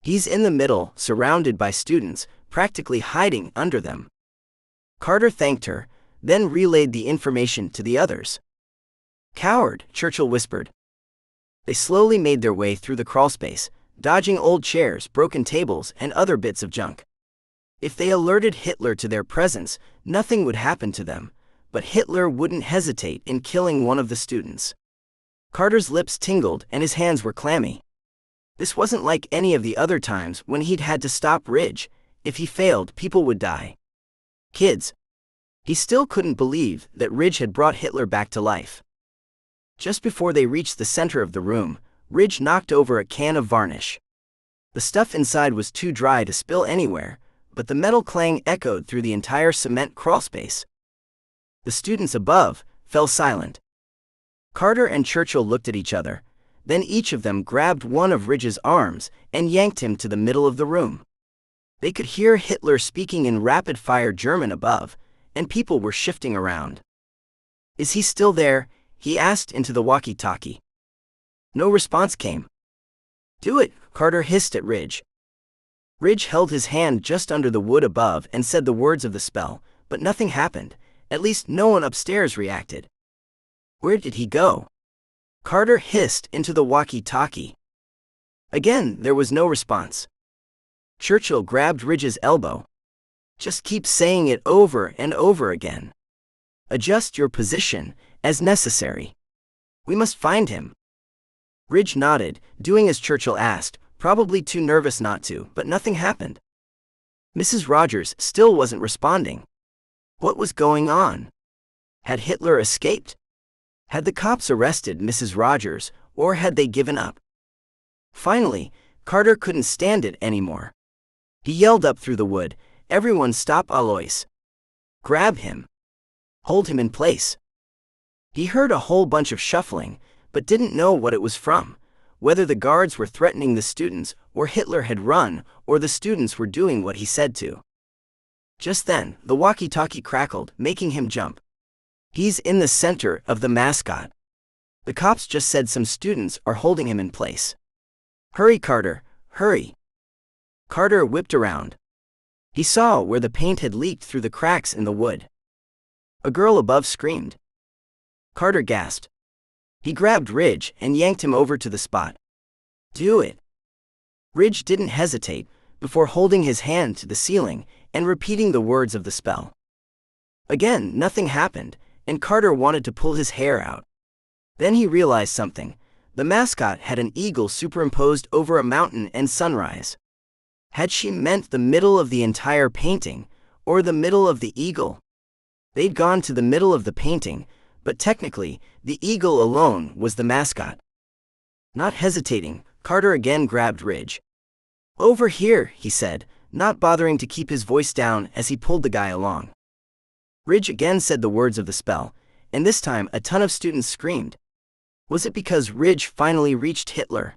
He's in the middle, surrounded by students, practically hiding under them. Carter thanked her, then relayed the information to the others. Coward, Churchill whispered. They slowly made their way through the crawlspace, dodging old chairs, broken tables, and other bits of junk. If they alerted Hitler to their presence, nothing would happen to them, but Hitler wouldn't hesitate in killing one of the students. Carter's lips tingled and his hands were clammy. This wasn't like any of the other times when he'd had to stop Ridge. If he failed, people would die. Kids. He still couldn't believe that Ridge had brought Hitler back to life. Just before they reached the center of the room, Ridge knocked over a can of varnish. The stuff inside was too dry to spill anywhere, but the metal clang echoed through the entire cement crawlspace. The students above fell silent. Carter and Churchill looked at each other. Then each of them grabbed one of Ridge's arms and yanked him to the middle of the room. They could hear Hitler speaking in rapid-fire German above, and people were shifting around. "Is he still there?" he asked into the walkie-talkie. No response came. "Do it," Carter hissed at Ridge. Ridge held his hand just under the wood above and said the words of the spell, but nothing happened. At least no one upstairs reacted. "Where did he go?" Carter hissed into the walkie-talkie. Again, there was no response. Churchill grabbed Ridge's elbow. "Just keep saying it over and over again. Adjust your position as necessary. We must find him." Ridge nodded, doing as Churchill asked, probably too nervous not to, but nothing happened. Mrs. Rogers still wasn't responding. What was going on? Had Hitler escaped? Had the cops arrested Mrs. Rogers, or had they given up? Finally, Carter couldn't stand it anymore. He yelled up through the wood, "Everyone stop Alois! Grab him! Hold him in place!" He heard a whole bunch of shuffling, but didn't know what it was from, whether the guards were threatening the students, or Hitler had run, or the students were doing what he said to. Just then, the walkie-talkie crackled, making him jump. "He's in the center of the mascot. The cops just said some students are holding him in place. Hurry, Carter, hurry!" Carter whipped around. He saw where the paint had leaked through the cracks in the wood. A girl above screamed. Carter gasped. He grabbed Ridge and yanked him over to the spot. "Do it!" Ridge didn't hesitate, before holding his hand to the ceiling and repeating the words of the spell. Again, nothing happened, and Carter wanted to pull his hair out. Then he realized something. The mascot had an eagle superimposed over a mountain and sunrise. Had she meant the middle of the entire painting, or the middle of the eagle? They'd gone to the middle of the painting, but technically, the eagle alone was the mascot. Not hesitating, Carter again grabbed Ridge. "Over here," he said, not bothering to keep his voice down as he pulled the guy along. Ridge again said the words of the spell, and this time a ton of students screamed. Was it because Ridge finally reached Hitler?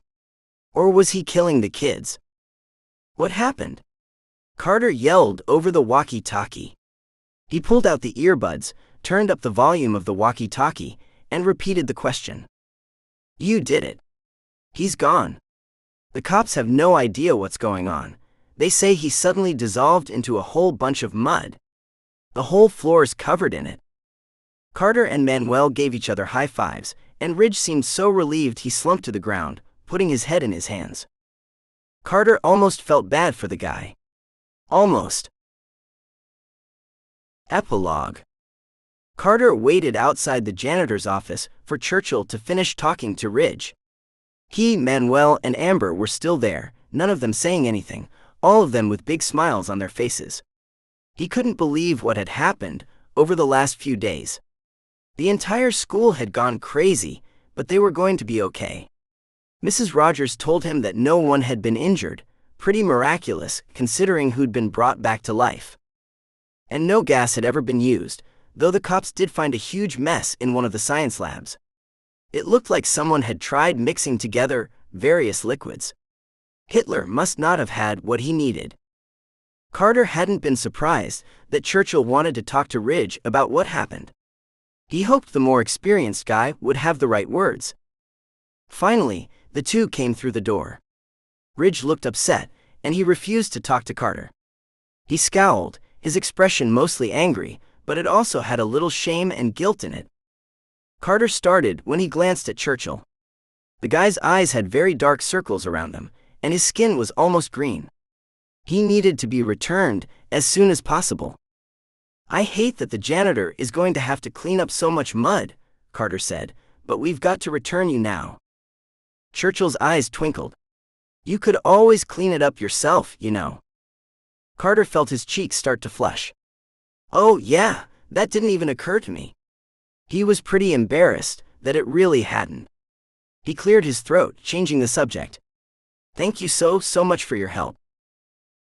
Or was he killing the kids? What happened? Carter yelled over the walkie-talkie. He pulled out the earbuds, turned up the volume of the walkie-talkie, and repeated the question. "You did it. He's gone. The cops have no idea what's going on. They say he suddenly dissolved into a whole bunch of mud. The whole floor's covered in it." Carter and Manuel gave each other high fives, and Ridge seemed so relieved he slumped to the ground, putting his head in his hands. Carter almost felt bad for the guy. Almost. Epilogue. Carter waited outside the janitor's office for Churchill to finish talking to Ridge. He, Manuel, and Amber were still there, none of them saying anything, all of them with big smiles on their faces. He couldn't believe what had happened over the last few days. The entire school had gone crazy, but they were going to be okay. Mrs. Rogers told him that no one had been injured, pretty miraculous considering who'd been brought back to life. And no gas had ever been used, though the cops did find a huge mess in one of the science labs. It looked like someone had tried mixing together various liquids. Hitler must not have had what he needed. Carter hadn't been surprised that Churchill wanted to talk to Ridge about what happened. He hoped the more experienced guy would have the right words. Finally, the two came through the door. Ridge looked upset, and he refused to talk to Carter. He scowled, his expression mostly angry, but it also had a little shame and guilt in it. Carter started when he glanced at Churchill. The guy's eyes had very dark circles around them, and his skin was almost green. He needed to be returned as soon as possible. "I hate that the janitor is going to have to clean up so much mud," Carter said, "but we've got to return you now." Churchill's eyes twinkled. "You could always clean it up yourself, you know." Carter felt his cheeks start to flush. "Oh yeah, that didn't even occur to me." He was pretty embarrassed that it really hadn't. He cleared his throat, changing the subject. "Thank you so much for your help.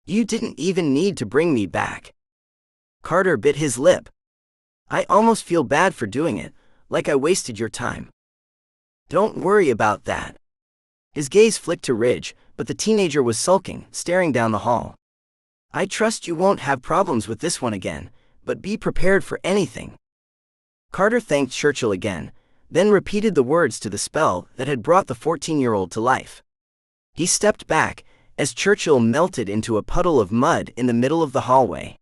You didn't even need to bring me back." Carter bit his lip. I almost feel bad for doing it, like I wasted your time. Don't worry about that. His gaze flicked to Ridge, but the teenager was sulking, staring down the hall. I trust you won't have problems with this one again, but be prepared for anything. Carter thanked Churchill again, then repeated the words to the spell that had brought the 14-year-old to life. He stepped back, as Churchill melted into a puddle of mud in the middle of the hallway.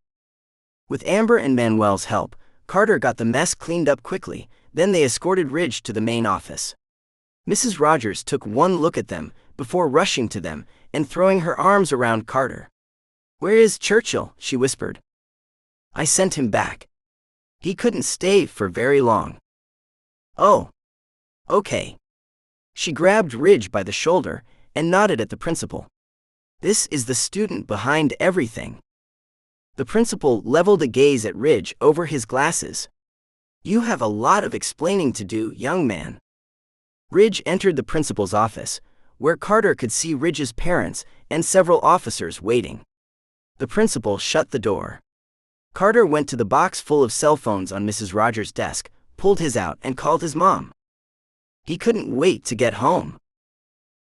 With Amber and Manuel's help, Carter got the mess cleaned up quickly, then they escorted Ridge to the main office. Mrs. Rogers took one look at them, before rushing to them, and throwing her arms around Carter. "Where is Churchill?" she whispered. "I sent him back. He couldn't stay for very long." "Oh. Okay." She grabbed Ridge by the shoulder, and nodded at the principal. "This is the student behind everything." The principal leveled a gaze at Ridge over his glasses. "You have a lot of explaining to do, young man." Ridge entered the principal's office, where Carter could see Ridge's parents and several officers waiting. The principal shut the door. Carter went to the box full of cell phones on Mrs. Rogers' desk, pulled his out, and called his mom. He couldn't wait to get home.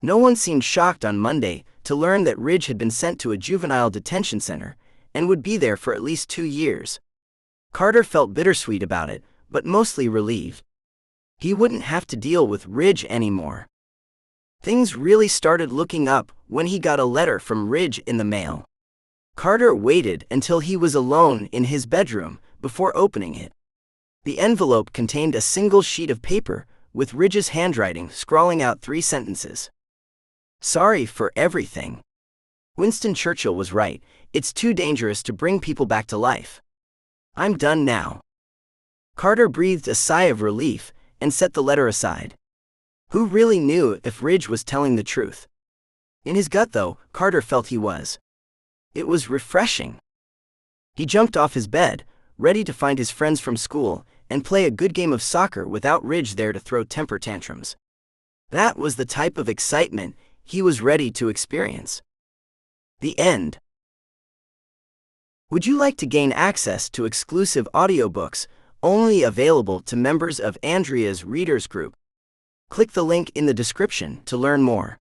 No one seemed shocked on Monday to learn that Ridge had been sent to a juvenile detention center and would be there for at least 2 years. Carter felt bittersweet about it, but mostly relieved. He wouldn't have to deal with Ridge anymore. Things really started looking up when he got a letter from Ridge in the mail. Carter waited until he was alone in his bedroom before opening it. The envelope contained a single sheet of paper with Ridge's handwriting scrawling out 3 sentences. "Sorry for everything. Winston Churchill was right. It's too dangerous to bring people back to life. I'm done now." Carter breathed a sigh of relief and set the letter aside. Who really knew if Ridge was telling the truth? In his gut, though, Carter felt he was. It was refreshing. He jumped off his bed, ready to find his friends from school and play a good game of soccer without Ridge there to throw temper tantrums. That was the type of excitement he was ready to experience. The end. Would you like to gain access to exclusive audiobooks only available to members of Andrea's Readers Group? Click the link in the description to learn more.